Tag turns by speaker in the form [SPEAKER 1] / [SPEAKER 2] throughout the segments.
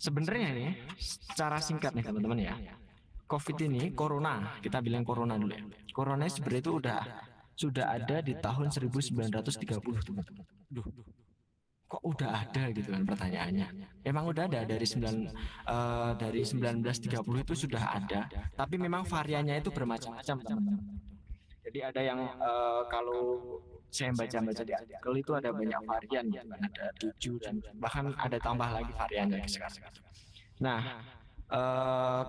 [SPEAKER 1] Sebenarnya nih, secara singkat nih teman-teman ya, COVID ini, corona, kita bilang corona dulu ya. Corona sebenarnya itu sudah ada di tahun 1930 teman-teman. Duh, kok udah ada gitu kan pertanyaannya. Emang udah ada dari 1930 itu sudah ada, tapi memang variannya itu bermacam-macam teman-teman. Jadi ada yang kalau saya baca-baca di artikel itu ada banyak varian gitu kan, ada 7 dan bahkan ada tambah lagi variannya sekarang. Nah,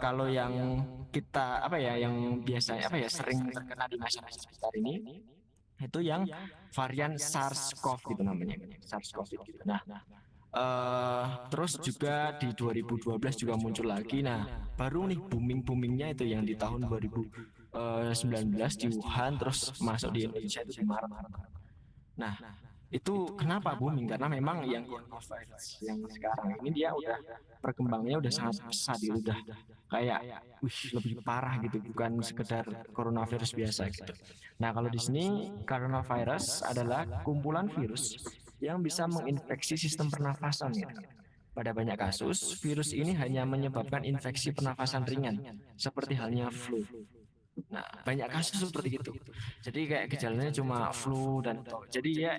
[SPEAKER 1] kalau yang kita apa ya, yang biasanya apa ya sering terkena di masyarakat sekitar ini, itu yang varian SARS-CoV gitu namanya, SARS-CoV gitu. Nah, terus juga di 2012 juga muncul lagi. Nah, baru nih boomingnya itu yang di tahun 2019 di Wuhan, terus masuk di Indonesia itu di Maret. Nah, itu kenapa booming? Karena memang yang coronavirus yang sekarang ini dia udah perkembangannya udah sangat pesat, gitu, udah kayak lebih parah gitu, bukan sekedar coronavirus biasa gitu. Nah, kalau di sini coronavirus adalah kumpulan virus yang bisa menginfeksi sistem pernafasan gitu. Pada banyak kasus, virus ini hanya menyebabkan infeksi pernafasan ringan, seperti halnya flu. Nah, banyak kasus seperti itu. Jadi kayak gejalanya cuma flu dan jadi ya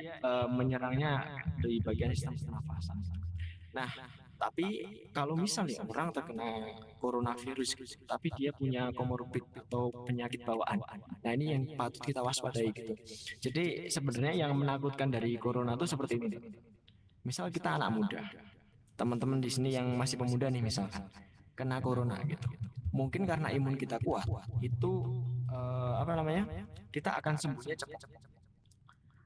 [SPEAKER 1] menyerangnya di bagian sistem pernafasan. Nah, tapi kalau misalnya orang terkena coronavirus gitu, tapi dia punya komorbid atau penyakit bawaan. Nah, ini yang patut kita waspadai gitu. Jadi sebenarnya yang menakutkan dari corona itu seperti ini. Misal kita anak muda, teman-teman di sini yang masih pemuda nih misalkan kena corona gitu. Mungkin karena imun kita kuat, itu apa namanya? Kita akan sembuhnya cepat.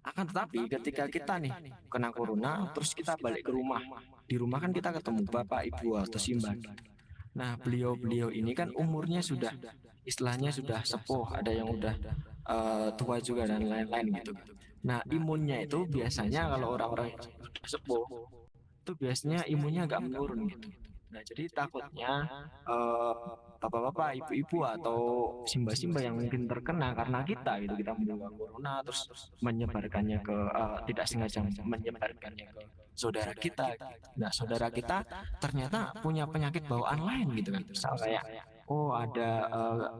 [SPEAKER 1] Akan tetapi ketika kita nih kena corona, terus kita balik ke rumah, di rumah kan kita ketemu bapak, ibu atau simbah. Nah, beliau-beliau ini kan umurnya sudah istilahnya sudah sepuh, ada yang udah tua juga dan lain-lain gitu. Nah, imunnya itu biasanya kalau orang-orang yang sudah sepuh itu biasanya imunnya agak menurun gitu. Nah, jadi takutnya bapak-bapak, ibu-ibu atau simba-simba yang mungkin terkena karena kita gitu, kita membawa corona terus menyebarkannya ke tidak sengaja menyebarkannya ke saudara kita. Nah, saudara kita ternyata punya penyakit bawaan lain gitu kan. Misal kayak oh ada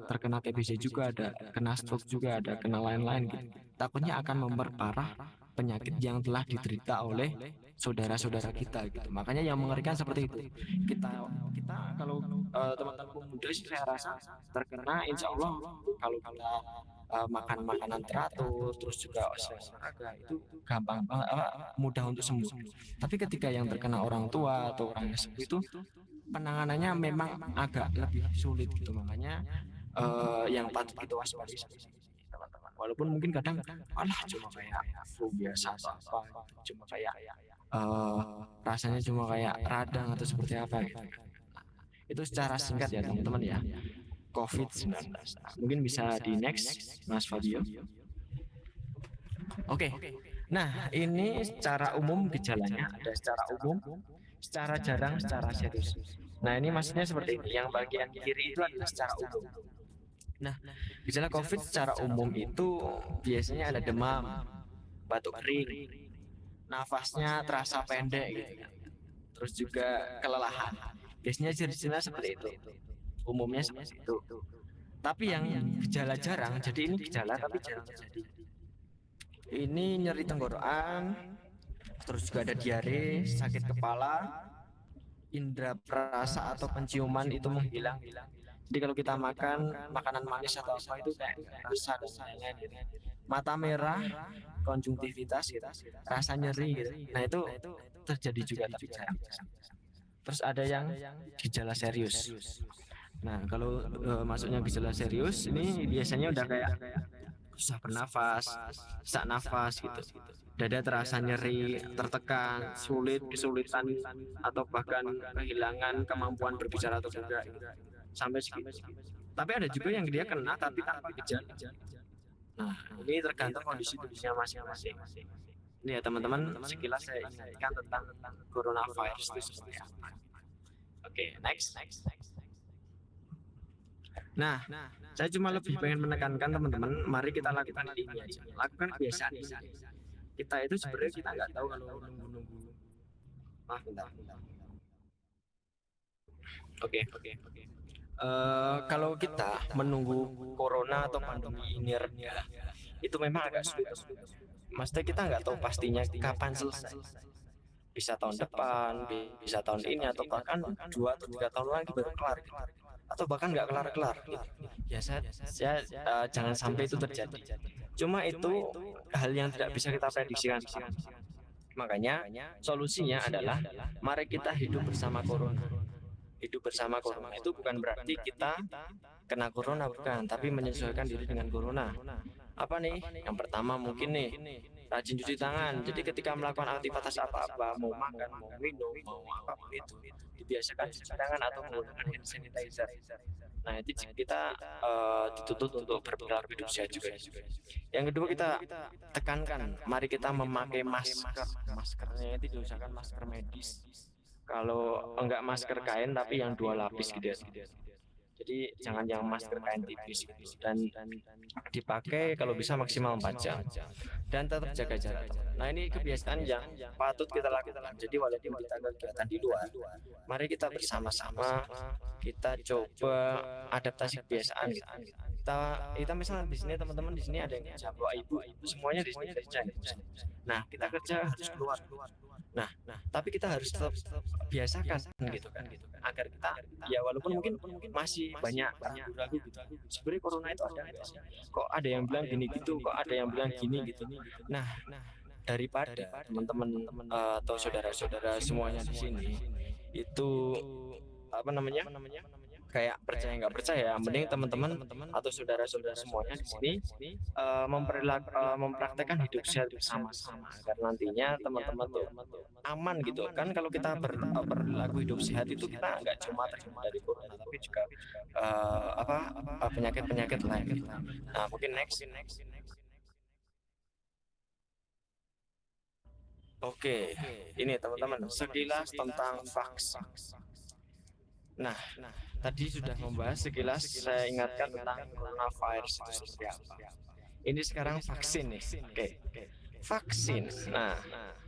[SPEAKER 1] terkena TBC juga, ada kena stroke juga, ada kena lain-lain gitu. Takutnya akan memperparah penyakit yang telah diderita oleh saudara-saudara kita gitu. Makanya yang mengerikan seperti itu. Kita kalau teman-teman pemuda sih saya rasa terkena insya Allah kalau kita makan makanan teratur terus juga olahraga itu gampang banget mudah untuk sembuh. Tapi ketika yang terkena orang tua atau orang yang sepuh itu penanganannya memang agak lebih sulit gitu. Makanya yang patut kita waspadai teman-teman. Walaupun mungkin kadang alah cuma kayak flu biasa atau apa gitu. Cuma kayak rasanya cuma kayak radang atau seperti apa gitu. Itu secara singkat ya teman-teman ya. COVID-19. Nah, mungkin bisa di next Mas Fabio. Oke. Nah, ini secara umum gejalanya ada secara umum, secara jarang, secara serius. Nah, ini maksudnya seperti ini. Yang bagian kiri itu adalah secara umum. Nah, gejala COVID secara umum itu biasanya ada demam, batuk kering, nafasnya terasa pendek gitu kan. Terus juga kelelahan. Biasanya ciri-cirinya seperti itu. Umumnya seperti itu. Tapi yang gejala jarang, jadi ini gejala tapi jarang terjadi. Ini nyeri tenggorokan, terus juga ada diare, sakit kepala, indera perasa atau penciuman itu menghilang. Jadi kalau kita makan makanan manis atau apa itu kayak rasa dan lain-lain gitu. Mata merah, konjungtivitas gitu, rasa nyeri gitu. Nah itu terjadi juga tapi jarang. Terus ada yang gejala serius. Nah kalau masuknya gejala serius ini biasanya udah kayak susah bernafas, sesak nafas gitu. Dada terasa nyeri, tertekan, kesulitan atau bahkan kehilangan kemampuan berbicara atau bergerak gitu. Sampai segitu. Tapi ada juga yang dia kena tapi tanpa gejala. Nah, ini tergantung kondisi tubuhnya masing-masing. Ini ya teman-teman, sekilas saya ingatkan tentang coronavirus itu seperti apa. Oke, next. Nah, saya cuma lebih pengen menekankan teman-teman, mari kita lakukan ini aja. Lakukan kebiasaan ini. Kita itu sebenarnya kita nggak tahu kalau nunggu-nunggu. Maaf, bentar. Oke. Kalau kita menunggu corona atau pandemi ini reda, itu memang agak sulit. Maksudnya kita nggak tahu pastinya kapan selesai. Bisa tahun depan, bisa tahun ini, atau bahkan 2 atau 3 tahun lagi baru kelar, gitu. Atau bahkan nggak kelar-kelar, gitu. Ya saya jangan sampai itu terjadi. Cuma itu hal yang tidak bisa kita prediksikan. Makanya solusinya adalah mari kita hidup bersama corona. Hidup bersama corona itu bukan berarti kita kena corona, bukan, tapi menyesuaikan diri dengan corona. Apa nih? Yang pertama mungkin nih, rajin cuci tangan. Jadi ketika melakukan aktivitas apa-apa, mau makan, mau minum, mau apapun itu, dibiasakan cuci tangan atau menggunakan hand sanitizer. Nah, itu kita dituntut untuk berperilaku hidup sehat juga. Yang kedua, kita tekankan, mari kita memakai masker. Maskernya itu diusahakan masker medis. Kalau enggak masker kain, tapi yang 2 lapis gitu ya. Jadi jangan yang masker kain tipis gitu. Dan dipakai kalau bisa maksimal 4 jam. Dan tetap jaga jarak. Nah, ini kebiasaan yang patut kita lakukan. Jadi walaupun kita kegiatan di luar, mari kita bersama-sama kita coba adaptasi kebiasaan gitu. Kita misalnya di sini, teman-teman di sini ada yang kerja, bapak ibu semuanya di sini kerja. Nah, kita kerja harus keluar. Nah, tapi kita harus tetap biasakan gitu kan, agar kita, ya walaupun mungkin masih banyak ragu-ragu gitu. Sebenarnya corona itu ada nggak sih? Kok ada yang bilang gini gitu, kok ada yang bilang gini gitu. Nah, daripada teman-teman atau saudara-saudara semuanya di sini itu apa namanya, kayak percaya nggak percaya, mending teman-teman atau saudara-saudara semuanya di sini mempraktekkan hidup sehat bersama-sama agar nantinya teman-teman tuh aman gitu kan. Kalau kita berlaku hidup sehat itu kita nggak cuma terhindar dari corona, tapi juga penyakit-penyakit lain gitu. Nah, mungkin next. Oke, ini teman-teman sekilas tentang vaksin. Nah, tadi sudah membahas sekilas, saya ingatkan tentang coronavirus itu seperti apa. Ini sekarang vaksin nih. Oke. Vaksin. Nah,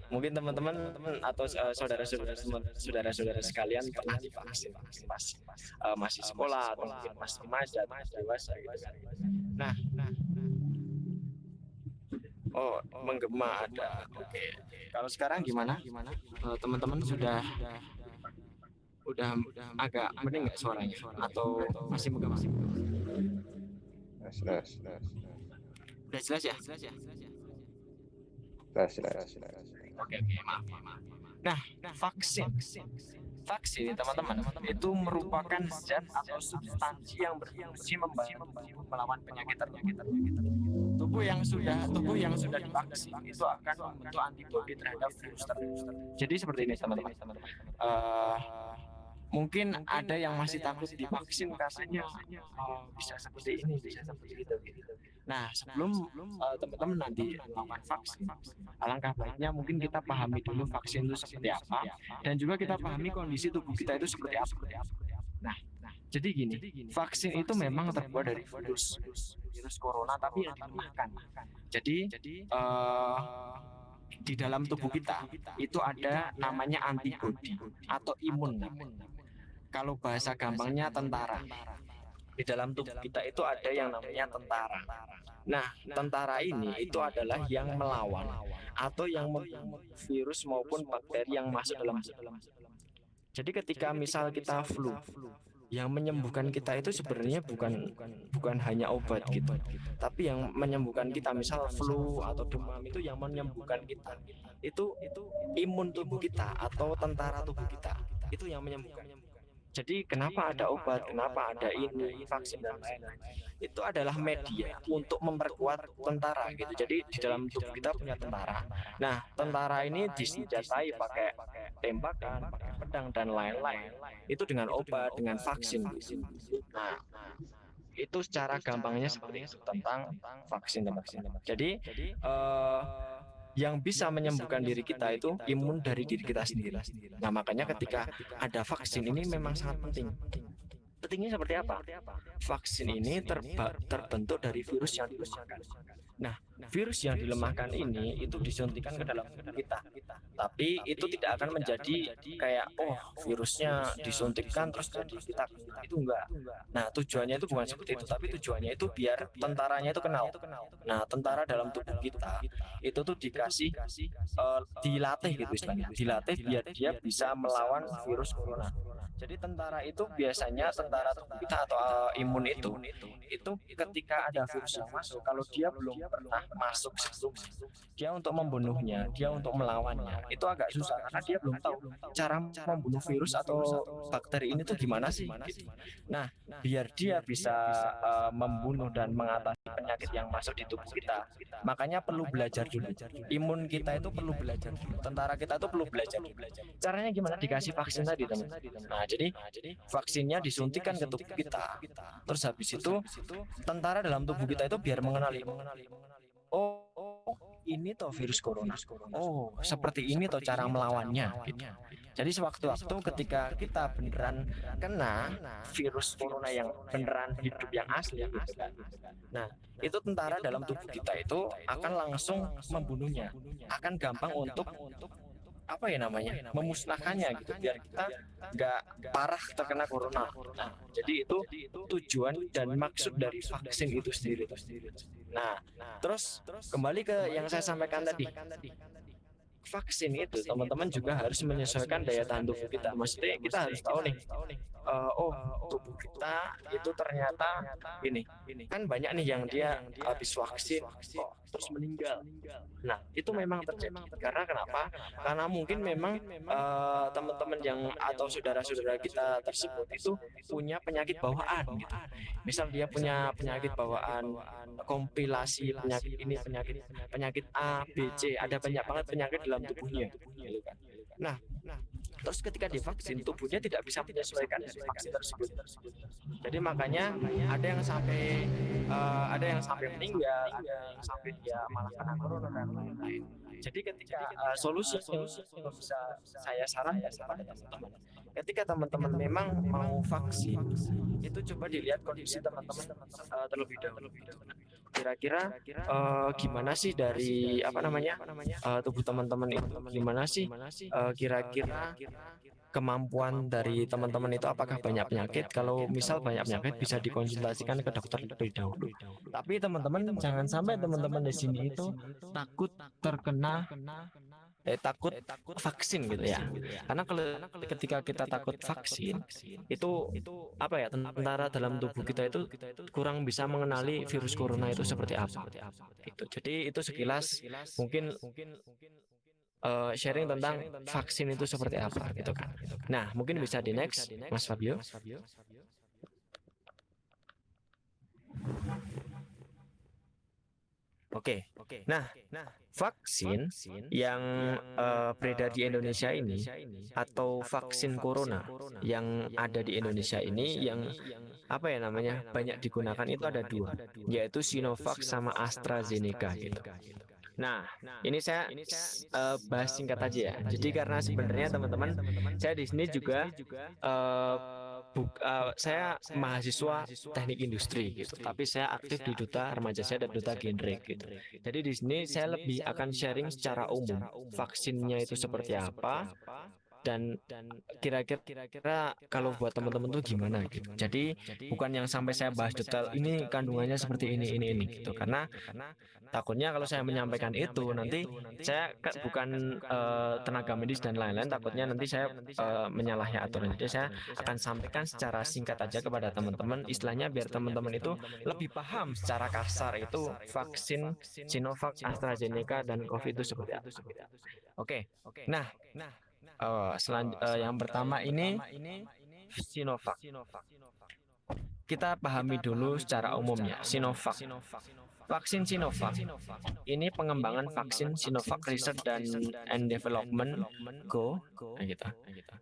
[SPEAKER 1] mungkin teman-teman atau saudara-saudara sekalian pernah divaksin pas masih sekolah atau mungkin masih remaja atau masih dewasa gitu kan. Nah, oh, menggema ada. Oke. Kalau sekarang gimana? Teman-teman udah agak mending nggak suaranya atau masih menggema?
[SPEAKER 2] Jelas.
[SPEAKER 1] Udah jelas ya? Oke, maaf. Nah, vaksin teman-teman itu merupakan zat atau substansi yang berfungsi membantu tubuh melawan penyakit. Tubuh yang sudah divaksin itu akan membentuk antibodi terhadap virus tertentu. Jadi seperti ini teman-teman. Mungkin ada yang masih takut divaksin katanya bisa seperti ini, bisa seperti itu. Nah, sebelum teman-teman nanti melakukan vaksin, alangkah baiknya mungkin kita pahami dulu vaksin itu seperti apa, dan juga kita pahami kondisi tubuh kita itu seperti apa. Nah, jadi gini, vaksin itu memang terbuat dari virus corona, tapi yang dilemahkan. Jadi di dalam tubuh kita itu ada namanya antibodi atau imun. Kalau bahasa gampangnya tentara. Di dalam tubuh kita itu ada yang namanya tentara. Nah, tentara ini itu adalah yang melawan atau yang membunuh virus maupun bakteri yang masuk dalam tubuh. Jadi ketika misal kita flu, yang menyembuhkan kita itu sebenarnya bukan hanya obat gitu, tapi yang menyembuhkan kita misal flu atau demam itu yang menyembuhkan kita itu imun tubuh kita atau tentara tubuh kita itu yang menyembuhkan. Jadi kenapa ada obat, kenapa ada ini vaksin dan lain-lain, itu adalah media untuk memperkuat tentara gitu. Jadi di dalam tubuh kita punya tentara. Nah, tentara ini disenjatai pakai tembakan, pakai pedang dan lain-lain. Itu dengan obat, dengan vaksin. Nah, itu secara gampangnya seperti itu tentang vaksin. Jadi yang bisa menyembuhkan diri kita itu imun dari diri kita sendiri. Nah, makanya ketika ada vaksin ini memang sangat penting. Pentingnya seperti apa? Vaksin ini terbentuk dari virus yang dilemahkan. Nah, virus yang dilemahkan ini itu disuntikan ke dalam tubuh kita. Tapi itu tidak akan menjadi kayak virusnya disuntikkan terus jadi kita kena. Itu enggak. Nah, tujuannya itu bukan seperti itu, tapi tujuannya itu biar tentaranya itu kenal. Nah, tentara dalam tubuh kita itu tuh dikasih dilatih gitu istilahnya. Dilatih biar dia bisa melawan virus corona. Jadi tentara itu biasanya tentara tubuh kita atau imun itu ketika ada virus yang masuk, kalau dia belum pernah masuk sebelumnya, dia untuk membunuhnya, dia untuk melawannya, itu agak susah karena dia belum tahu cara membunuh virus atau bakteri ini tuh gimana sih. Gitu. Nah, biar dia bisa membunuh dan mengatasi penyakit yang masuk di tubuh kita, makanya perlu belajar dulu. Imun kita itu perlu belajar dulu. Tentara kita itu perlu belajar dulu. Caranya gimana? Dikasih vaksin tadi, teman. Nah, jadi vaksinnya disuntikan ke tubuh kita. Terus habis itu tentara dalam tubuh kita itu biar mengenali, ini toh virus corona. Seperti ini toh cara melawannya. Gitu. Jadi sewaktu-waktu ketika kita beneran kena virus corona yang beneran hidup yang asli, gitu kan. Nah, itu tentara dalam tubuh kita itu akan langsung membunuhnya. Akan gampang untuk memusnahkannya gitu biar kita nggak parah terkena corona. Nah, jadi itu tujuan dan maksud dari vaksin itu sendiri. Nah, terus kembali ke yang saya sampaikan tadi. Vaksin itu teman-teman juga harus menyesuaikan daya tahan tubuh kita. Maksudnya kita harus tahu nih, tubuh kita itu ternyata ini kan banyak nih yang dia habis vaksin terus meninggal. Nah, itu memang terjadi. Karena kenapa? Karena mungkin memang teman-teman yang atau saudara-saudara kita tersebut itu punya penyakit bawaan gitu. Misal dia punya penyakit bawaan kompilasi penyakit ini, penyakit A, B, C, ada banyak banget penyakit dalam tubuhnya gitu kan. Nah, terus ketika divaksin tubuhnya tidak bisa menyesuaikan dari vaksin tersebut. Jadi makanya ada yang sampai meninggal, ada yang sampai dia malah kena corona dan lain-lain. Jadi ketika solusi yang bisa saya sarankan kepada teman-teman, ketika teman-teman memang mau vaksin, itu coba dilihat kondisi teman-teman terlebih dahulu. Kira-kira gimana sih dari tubuh teman-teman itu, gimana sih kira-kira kemampuan dari teman-teman itu, apakah banyak penyakit? Kalau misal banyak penyakit bisa dikonsultasikan ke dokter terlebih dahulu. Tapi teman-teman jangan sampai teman-teman di sini itu takut takut vaksin gitu ya. Karena kalau ketika kita takut vaksin itu tentara dalam tubuh kita itu kurang bisa mengenali virus corona itu seperti apa. Gitu. Jadi itu sekilas mungkin sharing tentang vaksin itu seperti apa gitu kan. Nah, mungkin bisa di next Mas Fabio. Oke. Nah, vaksin yang beredar di Indonesia ini atau vaksin corona yang ada di Indonesia ini yang banyak digunakan itu ada dua, yaitu Sinovac sama AstraZeneca gitu. Nah, ini saya bahas singkat aja ya. Jadi karena sebenarnya teman-teman, saya di sini juga saya mahasiswa teknik industri gitu, tapi saya aktif di Duta Remaja Saya dan Duta Genre gitu. Jadi di sini saya lebih akan sharing secara umum vaksinnya itu seperti apa, dan kira-kira kalau buat teman-teman tuh gimana gitu. Jadi bukan yang sampai saya bahas detail ini kandungannya seperti ini gitu, karena takutnya kalau saya menyampaikan itu nanti saya bukan tenaga medis dan lain-lain, takutnya nanti saya menyalahi aturan. Jadi saya akan sampaikan secara singkat aja kepada teman-teman, istilahnya biar teman-teman itu lebih paham secara kasar itu vaksin Sinovac, AstraZeneca dan COVID itu seperti apa. Oke. Nah, yang pertama ini Sinovac. Kita pahami dulu secara umumnya Sinovac. Vaksin Sinovac ini pengembangan vaksin Sinovac Research and Development Go.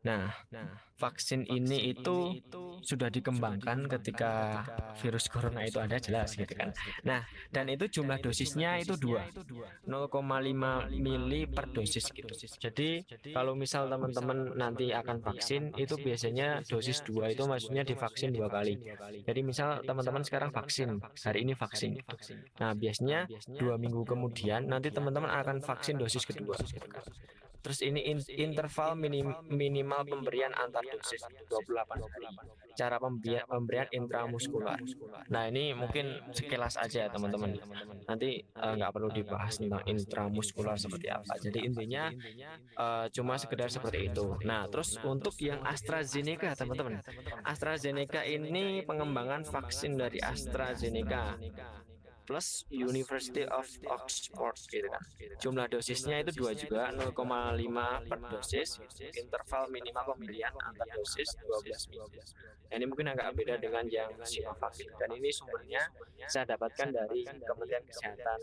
[SPEAKER 1] Nah, vaksin ini itu sudah dikembangkan ketika virus corona itu ada, jelas gitu kan. Nah, dan itu jumlah dosisnya itu 0,5 mili per dosis gitu. Jadi kalau misal teman-teman nanti akan vaksin, itu biasanya dosis 2 itu maksudnya divaksin 2 kali. Jadi misal teman-teman sekarang vaksin, hari ini vaksin gitu. Nah, biasanya 2 minggu kemudian nanti teman-teman akan vaksin dosis kedua gitu kan. Terus ini interval minimal pemberian antar dosis 28 hari. Cara pemberian intramuskular. Nah, ini mungkin sekilas aja ya teman-teman. Nanti nggak perlu dibahas tentang intramuskular seperti apa. Jadi intinya cuma sekedar seperti itu. Nah, terus untuk yang AstraZeneca teman-teman. AstraZeneca ini pengembangan vaksin dari AstraZeneca plus University of Oxford gitu kan. Jumlah dosisnya itu 2 juga, 0,5 per dosis, interval minimal pemberian antar dosis 12 minggu. Ini mungkin agak beda dengan yang Sinovac dan ini sumbernya saya dapatkan dari Kementerian Kesehatan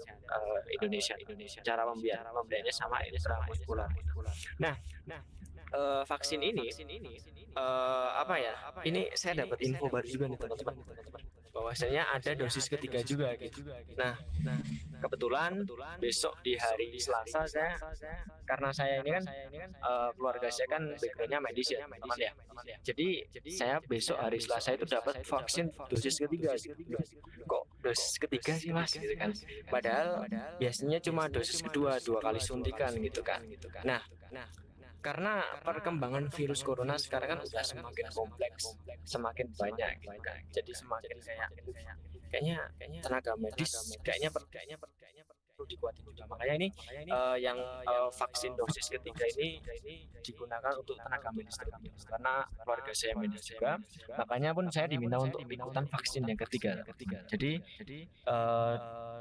[SPEAKER 1] Indonesia. Cara pemberiannya sama intramuskular. Nah, vaksin ini apa ya? Ini saya dapat info baru juga nih teman-teman. Bahwasanya ada dosis ketiga juga gitu. Nah, kebetulan besok di hari Selasa karena saya ini kan keluarga saya kan backgroundnya medis ya teman-teman ya. Jadi saya besok hari Selasa itu dapat vaksin dosis ketiga. Kok dosis ketiga sih mas gitu kan? Padahal biasanya cuma dosis kedua 2 kali suntikan gitu kan. Nah, karena perkembangan virus corona sekarang kan udah semakin kompleks, semakin banyak gitu kan. Jadi semakin kayaknya tenaga medis kayaknya perlu dikuatin juga. Makanya ini yang vaksin dosis ketiga ini digunakan untuk tenaga medis terlebih karena keluarga saya medis juga. Makanya pun saya diminta untuk ikutan vaksin yang ketiga. Jadi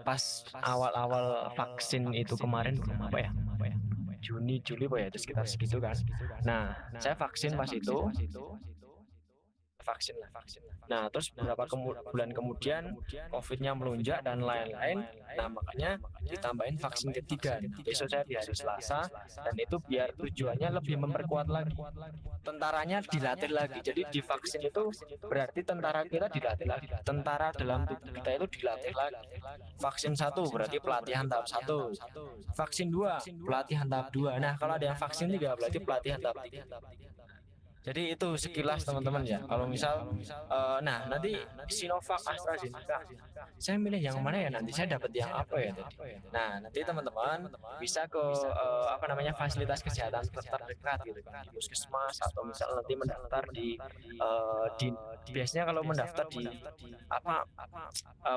[SPEAKER 1] pas awal-awal vaksin itu kemarin apa ya? Juni, Juli, ya itu sekitar segitu kan. Nah, saya vaksin pas itu, vaksin lah. Nah, terus beberapa bulan kemudian COVID-nya melonjak dan lain-lain. Nah, makanya ditambahin vaksin ketiga. Besok saya di hari Selasa dan itu biar tujuannya lebih memperkuat lagi. Tentaranya dilatih lagi. Jadi di vaksin itu berarti tentara kita dilatih lagi. Tentara dalam tubuh kita itu dilatih lagi. Vaksin 1 berarti pelatihan tahap 1. Vaksin 2 pelatihan tahap 2. Nah, kalau ada yang vaksin 3 berarti pelatihan tahap 3. Jadi itu sekilas teman-teman ya. Kalau misal, nah nanti Sinovac, AstraZeneca, saya milih yang mana ya nanti? Saya dapat yang apa ya tadi? Nah nanti teman-teman bisa ke apa namanya fasilitas kesehatan terdekat gitu kan, di puskesmas atau misal nanti mendaftar di biasanya kalau mendaftar di apa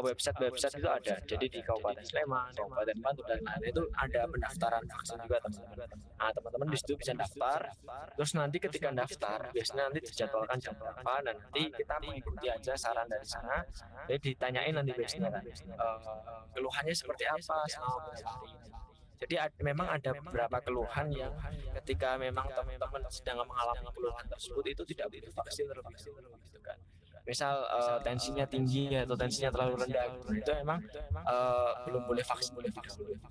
[SPEAKER 1] website itu ada. Jadi di Kabupaten Sleman, Kabupaten Bantul dan lain-lain itu ada pendaftaran vaksin juga teman-teman. Nah teman-teman di situ bisa daftar. Terus nanti ketika daftar biasanya nanti dijadwalkan jam berapa dan nanti kita mengikuti aja saran dari sana. Jadi ditanyain nanti biasanya kan keluhannya seperti apa selama beberapa hari. Jadi memang ada beberapa keluhan yang ketika memang teman-teman sedang mengalami keluhan tersebut itu tidak boleh vaksin terlebih dahulu gitu kan. Misal tensinya tinggi atau tensinya terlalu rendah itu memang belum boleh vaksin.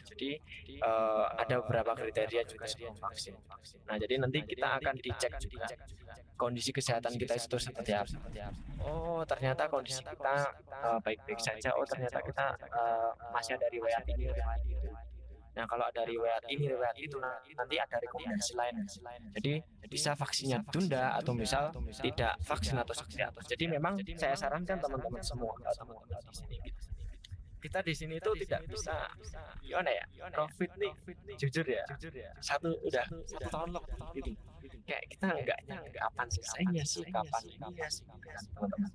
[SPEAKER 1] Jadi ada beberapa kriteria juga sebelum vaksin. Nah jadi nanti kita akan dicek juga kondisi kesehatan kita itu seperti apa. Oh ternyata kondisi kita baik-baik saja. Oh ternyata kita masih ada riwayat ini riwayat itu. Nah kalau ada riwayat ini riwayat itu nanti ada rekomendasi lain. Jadi bisa vaksinnya ditunda atau misal tidak vaksin atau seperti apa. Jadi memang saya sarankan teman-teman semua teman-teman di sini kita di sini itu tidak bisa gimana ya COVID nih jujur ya udah 1 tahun gitu kayak kita nggak nyangka kapan selesainya sih kapan ininya sih teman-teman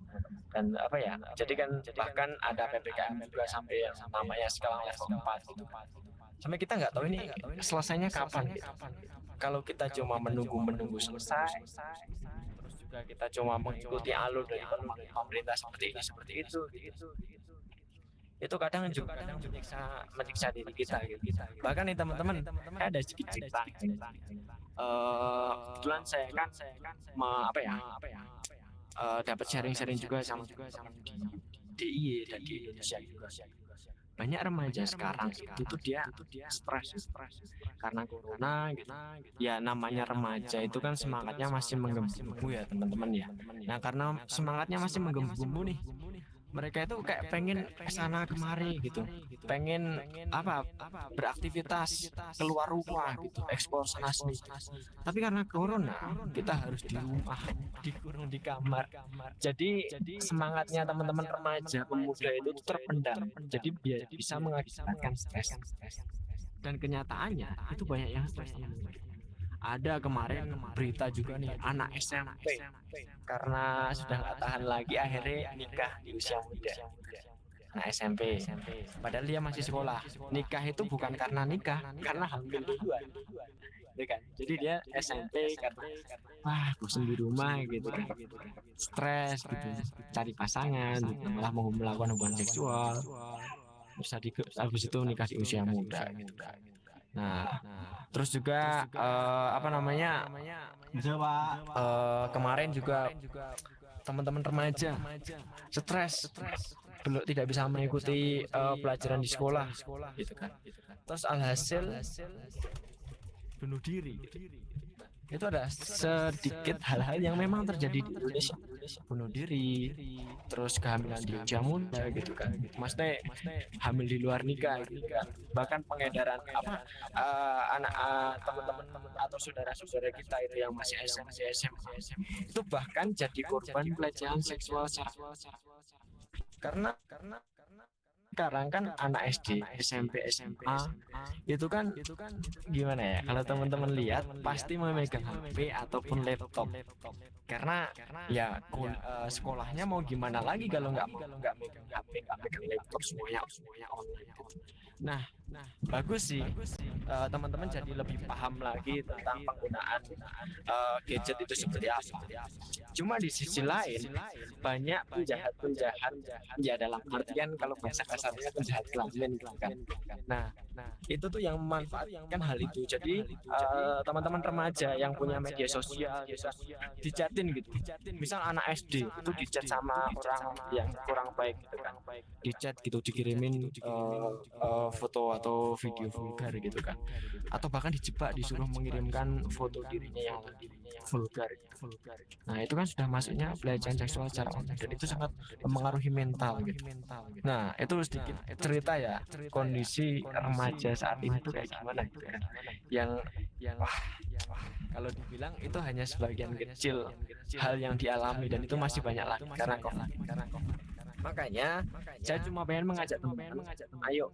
[SPEAKER 1] dan apa ya jadi kan bahkan ada PPKM juga sampai yang namanya skala level 4 gitu sampai kita nggak tahu ini selesainya kapan gitu. Kalau kita cuma menunggu selesai terus juga kita cuma mengikuti alur dari pemerintah seperti itu itu kadang juga menyiksa diri kita gitu. Bahkan nih teman-teman ada sedikit cerita kebetulan saya kan dapat sharing-sharing juga sama teman di DIY dan di Indonesia juga banyak remaja sekarang itu tuh dia stres karena corona gitu. Ya namanya remaja itu kan semangatnya masih menggebu-gebu ya teman-teman ya. Nah karena semangatnya masih menggebu-gebu nih, mereka itu kayak pengen sana kemari gitu, pengen apa beraktivitas keluar rumah gitu, eksplor sana sini. Tapi karena corona kita harus di rumah, dikurung di kamar. Jadi semangatnya teman-teman remaja pemuda itu tuh terpendam. Jadi bisa mengakibatkan stres. Dan kenyataannya itu banyak yang stres. Ada kemarin berita juga nih anak SMP karena sudah nggak tahan lagi akhirnya nikah di usia muda. Nah SMP, padahal dia masih sekolah. Nikah itu bukan karena nikah, karena hamil duluan. Gitu kan. Jadi dia SMP karena wah bosan di rumah gitu kan, stres gitu, cari pasangan, gitu. Malah mau melakukan hubungan seksual. Terus habis itu nikah di usia muda gitu kan. Nah, terus juga apa namanya? Kemarin juga teman-teman remaja stres, belum tidak bisa mengikuti pelajaran di sekolah, gitu kan. Terus alhasil bunuh diri. Gitu. Itu ada sedikit hal-hal yang memang terjadi di Indonesia, bunuh diri, terus kehamilan di usia muda gitu kan, maksudnya hamil di luar nikah gitu kan, bahkan pengedaran apa anak teman-teman atau saudara-saudara kita itu yang masih SMP SMA itu bahkan jadi korban pelecehan seksual karena sekarang kan anak SD, SMP, SMA itu kan gimana ya? Kalau teman-teman lihat pasti memegang HP ataupun laptop. Karena ya sekolahnya mau gimana lagi kalau nggak megang HP, nggak megang laptop, semuanya online. Nah, bagus sih teman-teman jadi lebih paham lagi tentang penggunaan gadget itu seperti apa. Cuma di sisi lain banyak penjahat ya dalam artian kalau bahasa kasarnya penjahat kelamin gitu kan. Nah, itu tuh yang memanfaatkan hal itu. Jadi teman-teman remaja yang punya media sosial dicatin gitu. Misal anak SD itu dicat sama orang yang kurang baik gitu kan. Dicat gitu, dikirimin foto atau video vulgar gitu kan. Atau bahkan dijebak disuruh mengirimkan foto dirinya yang vulgar. Nah, itu kan sudah masuknya pelecehan seksual secara online dan itu sangat mempengaruhi mental gitu. Nah, itu sedikit cerita ya kondisi remaja saat ini tuh kayak gimana gitu kan. Yang wah, kalau dibilang itu hanya sebagian kecil hal yang dialami dan itu masih banyak lagi karena COVID. Makanya saya cuma pengen mengajak teman-teman, ayo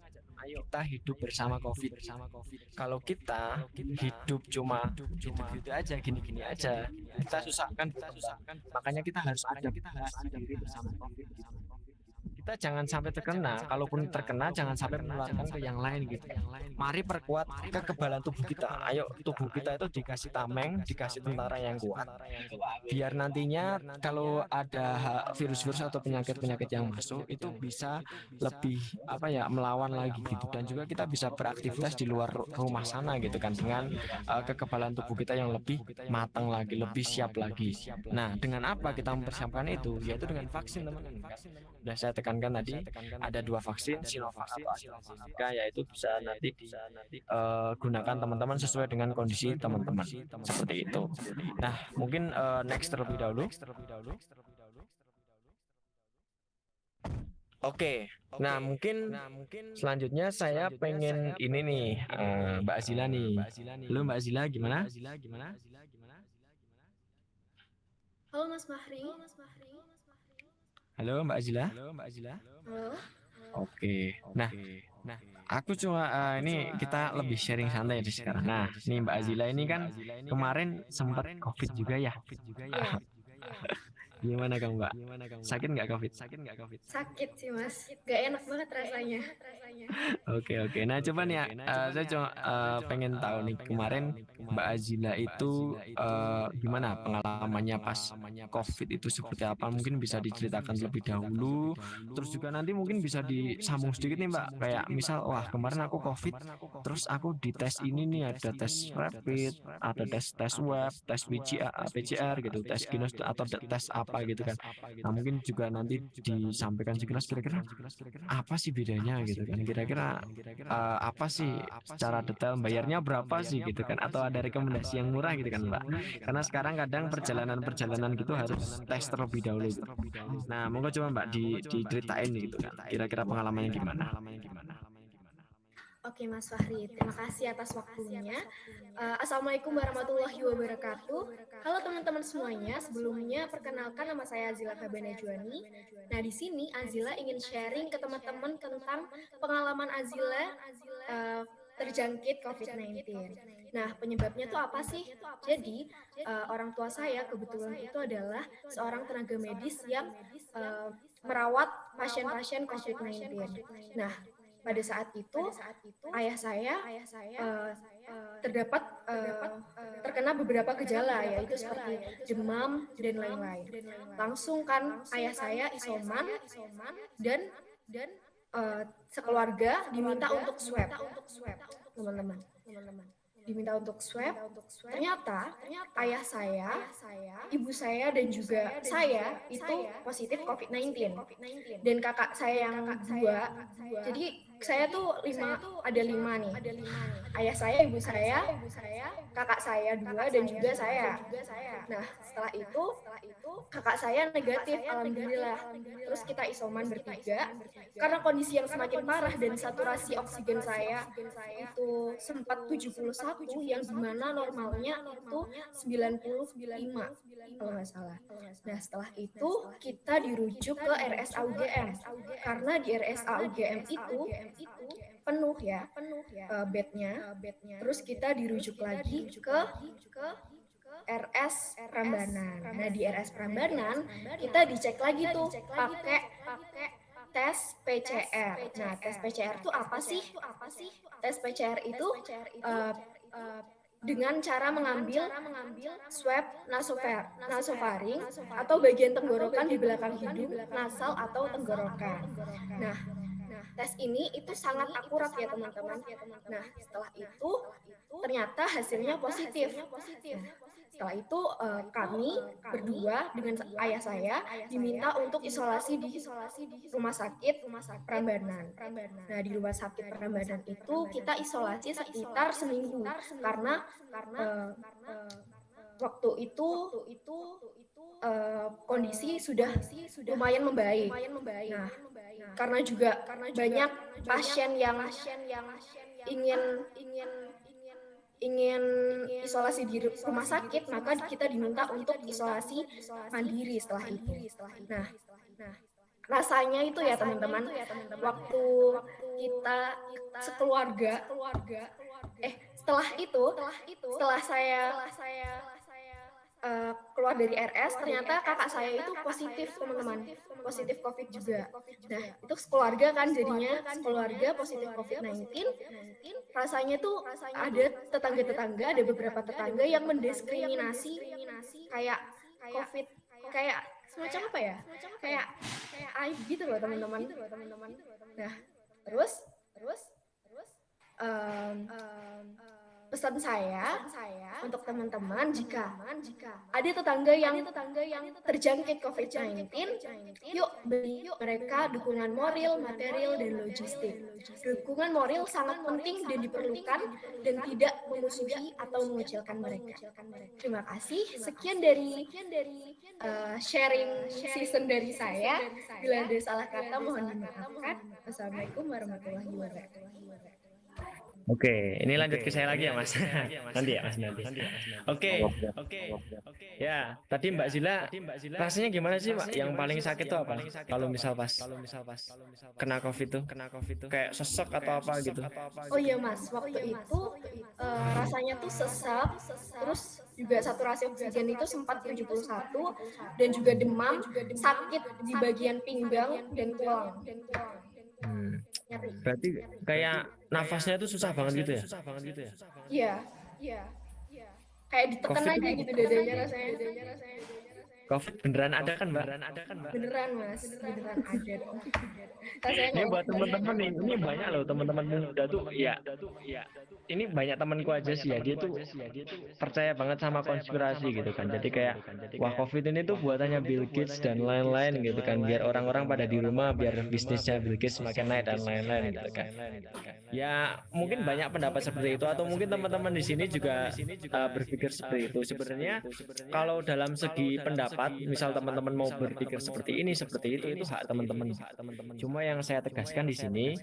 [SPEAKER 1] kita hidup bersama COVID. Kalau kita hidup cuma gitu aja, gini-gini aja, kita susahkan berkembang. Makanya kita harus adaptasi diri bersama COVID. Kita jangan sampai terkena, kalaupun terkena jangan sampai menularkan ke yang lain gitu. Mari perkuat kekebalan tubuh kita. Ayo tubuh kita itu dikasih tameng, dikasih tentara yang kuat. Biar nantinya kalau ada virus-virus atau penyakit-penyakit yang masuk itu bisa lebih apa ya melawan lagi gitu. Dan juga kita bisa beraktivitas di luar rumah sana gitu kan dengan kekebalan tubuh kita yang lebih matang lagi, lebih siap lagi. Nah, dengan apa kita mempersiapkan itu? Yaitu dengan vaksin teman-teman. Sudah saya tekankan tadi ada 2 vaksin Sinovac atau AstraZeneca, yaitu bisa nanti digunakan teman-teman sesuai dengan kondisi teman-teman seperti itu. Nah mungkin next terlebih dahulu. Oke, nah mungkin selanjutnya saya pengen ini nih Mbak Azila nih. Halo Mbak Azila, gimana?
[SPEAKER 2] Halo Mas Mahri.
[SPEAKER 1] Halo Mbak Azila.
[SPEAKER 2] Halo.
[SPEAKER 1] Oke, nah aku cuma ini kita lebih sharing santai di sekarang. Nah, nih Mbak Azila ini kan kemarin sempat COVID juga ya.
[SPEAKER 2] Iya,
[SPEAKER 1] Gimana kamu Mbak? Sakit nggak COVID?
[SPEAKER 2] sakit sih Mas. Gak enak banget rasanya.
[SPEAKER 1] Oke. Nah coba nih ya, saya cuma pengen tahu nih kemarin Mbak Azila itu gimana pengalamannya pas COVID itu seperti apa? Mungkin bisa diceritakan terlebih dahulu. Terus juga nanti mungkin bisa disambung sedikit nih Mbak. Kayak misal, wah kemarin aku COVID, terus aku di tes ini nih ada tes rapid, ada tes web, tes PCR gitu, tes ginos atau tes apa apa gitu kan. Nah mungkin juga nanti disampaikan sekilas kira-kira apa sih bedanya gitu kan, kira-kira apa sih secara detail bayarnya berapa sih gitu kan, atau ada rekomendasi yang murah gitu kan Mbak, karena sekarang kadang perjalanan-perjalanan gitu harus tes terlebih dahulu gitu. Nah monggo coba Mbak diceritain gitu kan kira-kira pengalamannya gimana.
[SPEAKER 2] Oke Mas Fahri, terima kasih atas waktunya. Assalamualaikum warahmatullahi wabarakatuh. Halo teman-teman semuanya, sebelumnya perkenalkan nama saya Azila Kabana Juani. Nah di sini Azila ingin sharing ke teman-teman tentang pengalaman Azila terjangkit COVID-19. Nah penyebabnya tuh apa sih? Jadi orang tua saya kebetulan itu adalah seorang tenaga medis yang merawat pasien-pasien COVID-19. Nah pada saat itu ayah saya terdapat terkena beberapa gejala yaitu seperti demam dan lain-lain. Langsung kan ayah saya isoman dan sekeluarga diminta untuk swab, teman-teman. Diminta untuk swab. Ternyata ayah saya, ibu saya dan juga saya itu positif COVID-19. Dan kakak saya yang dua, jadi saya tuh ada lima nih. Ayah saya, ibu saya, kakak saya dua dan juga saya. Nah setelah itu kakak saya negatif, alhamdulillah. Terus kita isoman bertiga. Karena kondisi yang semakin parah dan saturasi oksigen saya itu sempat 71, yang dimana normalnya itu 95 kalau nggak salah. Nah setelah itu kita dirujuk ke RSA UGM karena di RSA UGM itu penuh ya bednya. Terus kita dirujuk lagi ke RS Prambanan. Nah di RS Prambanan kita dicek lagi tuh pakai tes PCR. Nah tes PCR itu apa sih? Tes PCR itu dengan cara mengambil swab nasofaring atau bagian tenggorokan di belakang hidung, nasal atau tenggorokan. Nah, tes ini itu sangat akurat ya teman-teman. Nah, setelah itu ternyata hasilnya positif. Nah, setelah itu kami berdua dengan ayah saya diminta untuk isolasi di rumah sakit Prambanan. Nah di rumah sakit Prambanan itu kita isolasi sekitar seminggu karena waktu itu kondisi sudah lumayan membaik. Nah karena juga banyak pasien yang ingin isolasi di rumah sakit, maka kita diminta untuk isolasi mandiri setelah itu. Nah, rasanya itu ya teman-teman, waktu kita sekeluarga, setelah saya keluar dari RS, ternyata kakak saya itu positif teman-teman, positif COVID juga. Nah itu sekeluarga kan jadinya, sekeluarga positif COVID-19. Rasanya tuh ada tetangga-tetangga, ada beberapa tetangga yang mendiskriminasi kayak COVID, kayak semacam apa ya, kayak aib gitu loh teman-teman. Nah terus pesan saya untuk teman-teman, jika ada tetangga yang terjangkit COVID-19, yuk beri mereka dukungan moral, material, dan logistik. Dukungan moral sangat penting dan diperlukan dan tidak memusuhi atau mengecilkan mereka. Terima kasih. Sekian dari sharing season dari saya. Bila ada salah kata mohon dimaafkan. Wassalamualaikum warahmatullahi wabarakatuh.
[SPEAKER 1] Oke, ini lanjut ke saya lagi ya Mas. Nanti ya Mas nanti. Oke. Ya, tadi Mbak Zila rasanya gimana sih Mbak? Yang paling sakit tuh apa? Kalau misal pas kena COVID tuh, kayak sesek atau apa gitu?
[SPEAKER 2] Oh iya Mas, waktu itu rasanya tuh sesak, terus juga saturasi oksigen itu sempat 71 dan juga demam, sakit di bagian pinggang dan tulang.
[SPEAKER 1] Berarti kayak nafasnya tuh susah banget gitu ya?
[SPEAKER 2] Iya. Kayak ditekan aja gitu dadanya rasanya.
[SPEAKER 1] COVID beneran ada kan, Mbak?
[SPEAKER 2] Beneran Mas, beneran ada dong. Rasanya
[SPEAKER 1] Ini
[SPEAKER 2] nggak
[SPEAKER 1] buat
[SPEAKER 2] usah
[SPEAKER 1] teman-teman nih, ini banyak loh teman-teman muda tuh, ya. Ini banyak temanku aja sih ya, dia tuh percaya banget sama konspirasi gitu kan. Jadi kayak, wah COVID ini tuh buatannya Bill Gates dan lain-lain gitu kan, biar orang-orang pada di rumah, biar bisnisnya Bill Gates semakin naik dan lain-lain gitu kan. Ya mungkin banyak pendapat seperti itu, atau mungkin teman-teman di sini juga berpikir seperti itu. Sebenarnya kalau dalam segi pendapat, misal teman-teman mau berpikir seperti ini, seperti itu hak teman-teman. Cuma yang saya tegaskan di sini,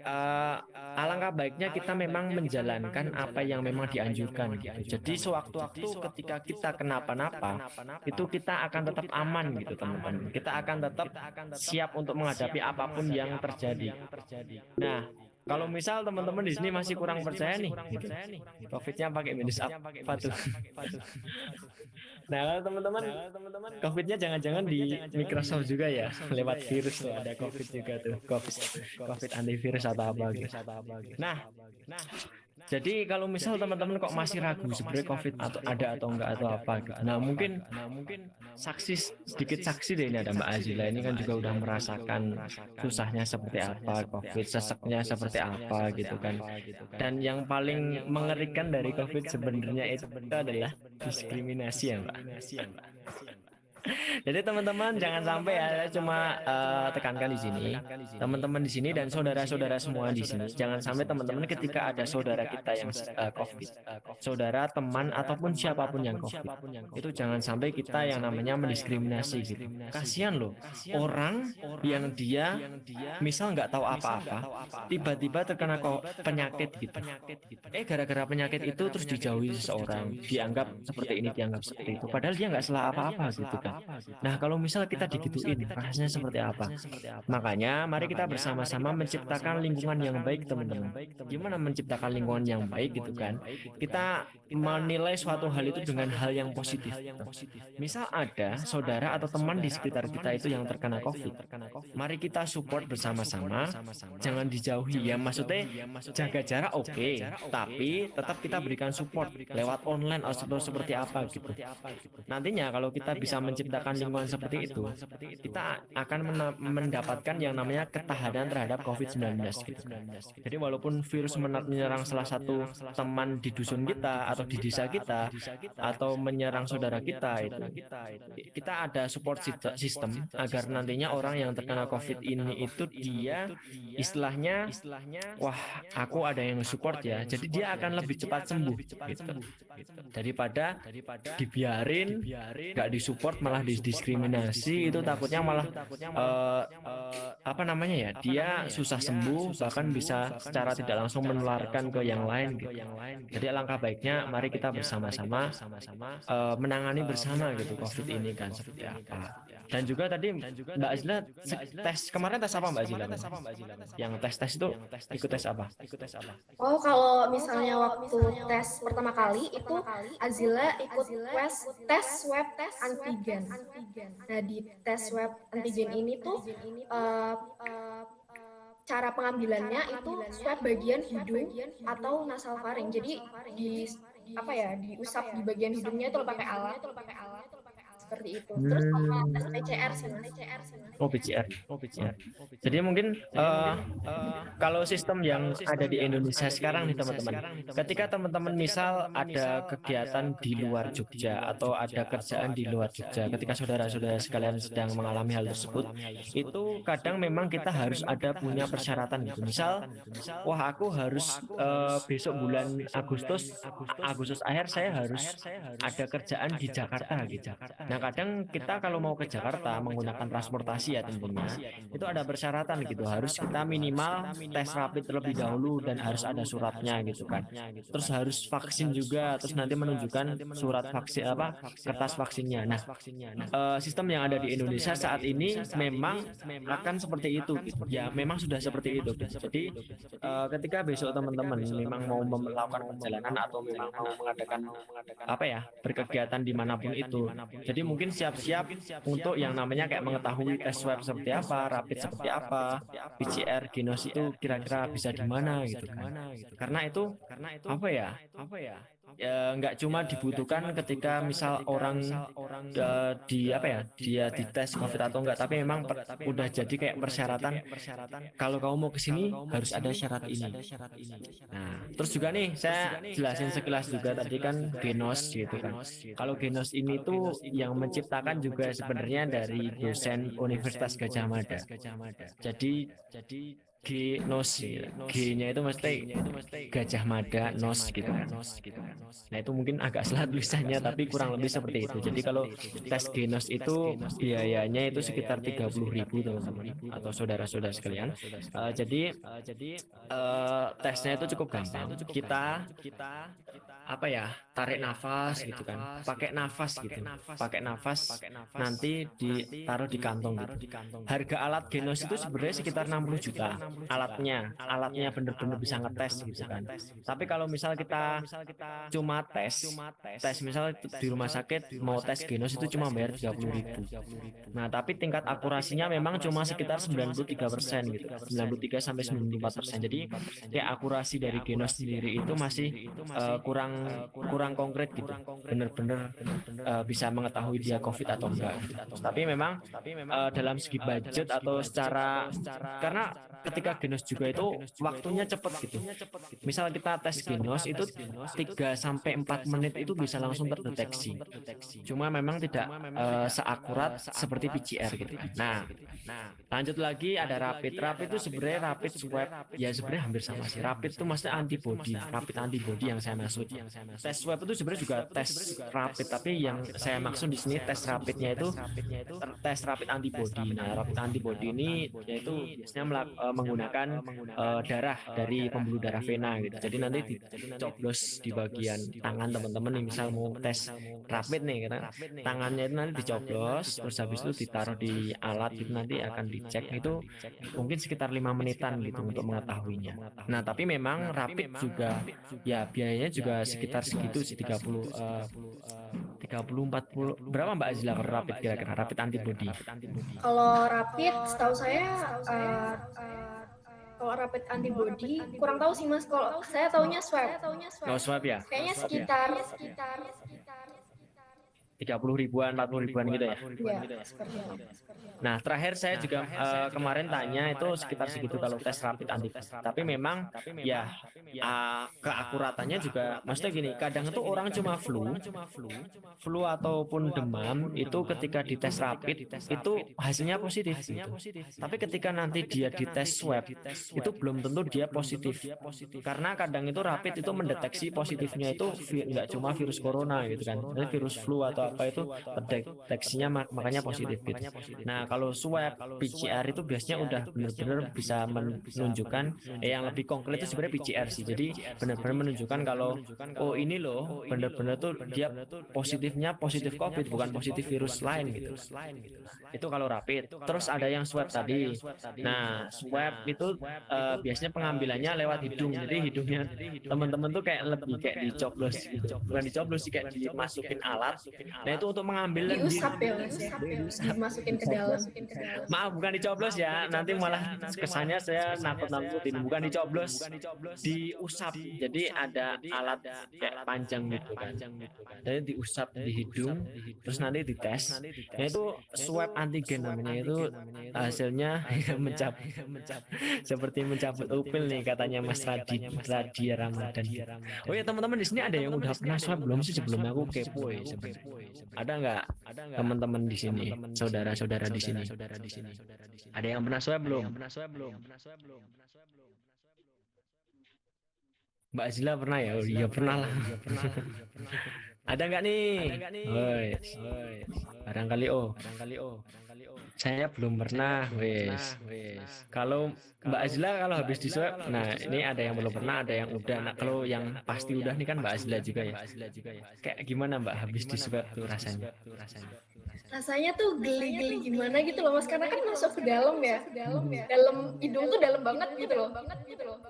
[SPEAKER 1] eh, alangkah baiknya kita memang menjalankan apa yang memang dianjurkan gitu. Jadi sewaktu-waktu ketika kita kenapa-napa, itu kita akan tetap aman gitu teman-teman. Kita akan tetap siap untuk menghadapi apapun yang terjadi. Nah, kalau misal teman-teman di sini masih kurang percaya nih, gitu. COVID-nya pakai minus apa tuh? Nah, kalau teman-teman COVID-nya jangan-jangan di Microsoft juga ya, lewat virus tuh ada COVID juga tuh, COVID antivirus atau apa gitu. Nah, jadi kalau misal teman-teman kok masih ragu sebenarnya COVID atau ada atau enggak atau apa gitu. Nah, mungkin sedikit saksi deh, ini ada Mbak Azila ini kan juga udah merasakan susahnya seperti apa COVID, seseknya seperti apa gitu kan. Dan yang paling mengerikan dari COVID sebenarnya itu adalah diskriminasi ya, Mbak. Jadi teman-teman jangan sampai ya, saya cuma tekankan di sini, teman-teman di sini dan saudara-saudara semua di sini, jangan sampai teman-teman ketika ada saudara kita yang COVID, saudara, teman ataupun siapapun yang COVID, itu jangan sampai kita yang namanya mendiskriminasi gitu. Kasihan loh orang yang dia misal nggak tahu apa-apa, tiba-tiba terkena penyakit gitu. Gara-gara penyakit itu terus dijauhi seseorang, dianggap seperti ini, dianggap seperti itu, padahal dia nggak salah apa-apa gitu kan. Nah, kalau misal kita digituin, rasanya seperti apa? Makanya, mari kita bersama-sama menciptakan lingkungan yang baik, teman-teman. Gimana menciptakan lingkungan yang baik gitu kan? Kita menilai suatu hal itu dengan hal yang positif. Misal ada saudara atau teman di sekitar kita itu yang terkena COVID, mari kita support bersama-sama, jangan dijauhi ya. Maksudnya jaga jarak oke, tapi tetap kita berikan support lewat online atau seperti apa gitu. Nantinya kalau kita bisa menciptakan lingkungan seperti itu, kita akan mendapatkan yang namanya ketahanan terhadap COVID-19 gitu. Jadi walaupun virus menyerang salah satu teman di dusun kita atau di desa kita atau menyerang saudara kita, itu kita ada support system agar nantinya orang yang terkena COVID ini itu dia istilahnya, wah aku ada yang support ya, jadi dia akan lebih cepat sembuh gitu, daripada dibiarin nggak disupport malah didiskriminasi. Itu takutnya malah apa namanya ya, dia susah sembuh, bahkan bisa secara tidak langsung menularkan ke yang lain gitu. Jadi alangkah baiknya mari kita bersama-sama menangani bersama gitu COVID ini kan seperti apa. Dan juga tadi Mbak Azila tes kemarin, tes apa Mbak Azila? Yang tes itu ikut tes apa?
[SPEAKER 2] Oh, kalau misalnya waktu tes pertama kali itu Azila ikut tes swab antigen. Nah, di tes swab antigen ini tuh cara pengambilannya itu swab bagian hidung atau nasal faring. Jadi di diusap di bagian hidungnya itu pakai alat seperti itu. Terus sama tes PCR sih, Mas.
[SPEAKER 1] Oh, PCR. Jadi mungkin kalau sistem yang ada di Indonesia sekarang nih teman-teman, ketika teman-teman misal ada kegiatan di luar Jogja atau ada kerjaan di luar Jogja, ketika saudara-saudara sekalian sedang mengalami hal tersebut, itu kadang memang kita harus ada punya persyaratan gitu. Misal, wah aku harus besok bulan Agustus akhir saya harus ada kerjaan di Jakarta gitu. Nah, kadang kita kalau mau ke Jakarta menggunakan transportasi ya tentunya, itu ada persyaratan gitu, harus kita minimal tes rapid terlebih dahulu dan harus ada suratnya gitu kan. Terus harus vaksin juga, terus nanti menunjukkan surat vaksin kertas vaksinnya. Nah, sistem yang ada di Indonesia saat ini memang akan seperti itu gitu. Ya, memang sudah seperti itu gitu. Jadi ketika besok teman-teman memang mau melakukan perjalanan atau memang mau mengadakan berkegiatan dimanapun itu, jadi mungkin siap-siap untuk yang namanya kayak mengetahui tes swab seperti apa, rapid seperti apa, PCR, genos itu kira-kira bisa di mana gitu kan. Karena itu nggak cuma dibutuhkan ketika misal orang di apa ya dia dites COVID atau enggak, tapi memang udah jadi kayak persyaratan kalau kamu mau ke sini harus ada syarat ini. Nah, terus juga nih saya jelasin sekilas juga tadi kan Genos gitu kan. Kalau Genos ini tuh yang menciptakan juga sebenarnya dari dosen Universitas Gajah Mada. Jadi Genos, G-nya itu mesti Gajah Mada Nos gitu kan. Nah itu mungkin agak salah tulisannya tapi kurang lebih seperti itu. Jadi kalau tes Genos itu biayanya itu sekitar 30.000 teman-teman atau saudara-saudara sekalian. Jadi tesnya itu cukup gampang. Kita apa ya tarik nafas gitu kan, pakai nafas gitu, pakai nafas nanti ditaruh di kantong gitu. Harga alat Genos itu sebenarnya sekitar 60 juta alatnya bener-bener bisa ngetes gitu kan. Tapi kalau misal kita cuma tes misal di rumah sakit mau tes Genos itu cuma bayar 30.000. Nah tapi tingkat akurasinya memang cuma sekitar 93% gitu, 93 sampai 94%. Jadi kayak akurasi dari Genos sendiri itu masih kurang konkret gitu, bener-bener bisa mengetahui dia COVID atau enggak gitu. Tapi memang dalam segi budget atau secara karena ketika Genos juga itu waktunya cepat gitu. Misal kita tes Genos itu 3 sampai 4 menit itu bisa langsung terdeteksi. Cuma memang tidak seakurat seperti PCR gitu. Nah, lanjut lagi ada rapid. Rapid itu sebenarnya rapid swab ya sebenarnya hampir sama sih. Rapid itu maksudnya antibody, rapid antibody yang saya maksud. Tes swab itu sebenarnya juga tes rapid, tapi yang saya maksud di sini tes rapidnya itu tes rapid antibody. Nah, rapid antibody ini yaitu biasanya menggunakan darah dari pembuluh darah vena gitu. Jadi nanti dicoblos di bagian tangan teman-teman nih, misal mau tes rapid nih, karena tangannya itu nanti dicoblos, terus habis itu ditaruh di alat itu nanti akan dicek itu mungkin sekitar 5 menitan gitu untuk mengetahuinya. Nah, tapi memang rapid juga ya biayanya juga sekitar segitu sih 30 40 berapa Mbak Azila kalau rapid kira-kira rapid antibody?
[SPEAKER 2] Kalau rapid, setahu saya, kalau rapid antibody kurang tahu sih Mas. Kalau saya taunya swab.
[SPEAKER 1] Oh, swab ya?
[SPEAKER 2] Kayaknya sekitar
[SPEAKER 1] 30 ribuan, 40 ribuan gitu ya?
[SPEAKER 2] ya seperti itu.
[SPEAKER 1] Nah, terakhir saya juga kemarin tanya itu sekitar segitu kalau tes rapid antibody. Tapi memang ya keakuratannya juga, maksudnya gini, kadang itu orang cuma flu ataupun demam itu ketika dites rapid itu hasilnya positif gitu. Tapi ketika nanti dia dites swab itu belum tentu dia positif. Karena kadang itu rapid itu mendeteksi positifnya itu nggak cuma virus corona gitu kan, virus flu atau apa itu terdeteksinya makanya positif gitu. Nah, kalau swab PCR itu biasanya udah benar-benar bisa menunjukkan yang lebih konkret itu sebenarnya PCR sih. Jadi benar-benar menunjukkan kalau oh ini loh benar-benar tuh dia positifnya positif COVID bukan positif virus lain gitu. Itu kalau rapid. Terus ada yang swab tadi. Nah, swab itu biasanya pengambilannya lewat hidung. Jadi hidungnya teman-teman tuh kayak lebih kayak dicoblos gitu. Bukan dicoblos sih, kayak dimasukin alat. Nah, itu untuk mengambil
[SPEAKER 2] Diusap ya Mas ya. Dimasukin ke dalam.
[SPEAKER 1] Maaf, bukan dicoblos ya. Nanti malah kesannya saya nakut-nakutin. Bukan dicoblos, diusap. Jadi ada alat kayak panjang gitu kan. Jadi diusap di hidung, terus nanti dites. Nah, itu swab antigen namanya. Itu hasilnya seperti mencabut upil nih katanya Mas Radia Ramadan. Oh ya teman-teman, di sini ada yang udah pernah swab belum sih? Sebelumnya aku kepo ya sebenarnya. Ada nggak teman-teman di sini, saudara-saudara di sini? Ada yang pernah swab belum? Mbak Azila pernah ya? Oh, iya pernah lah. Ada nggak nih? Wes. Barangkali saya belum pernah. Wes. Kalau Mbak Azila kalau habis di swab, nah ini ada yang belum pernah, ada yang udah. Nah kalau yang pasti udah nih kan Mbak Azila juga ya. Kayak gimana Mbak habis di swab tuh rasanya?
[SPEAKER 2] Rasanya tuh geli-geli gimana gitu loh Mas, karena kan masuk ke dalam ya. Dalam hidung tuh dalam banget gitu loh.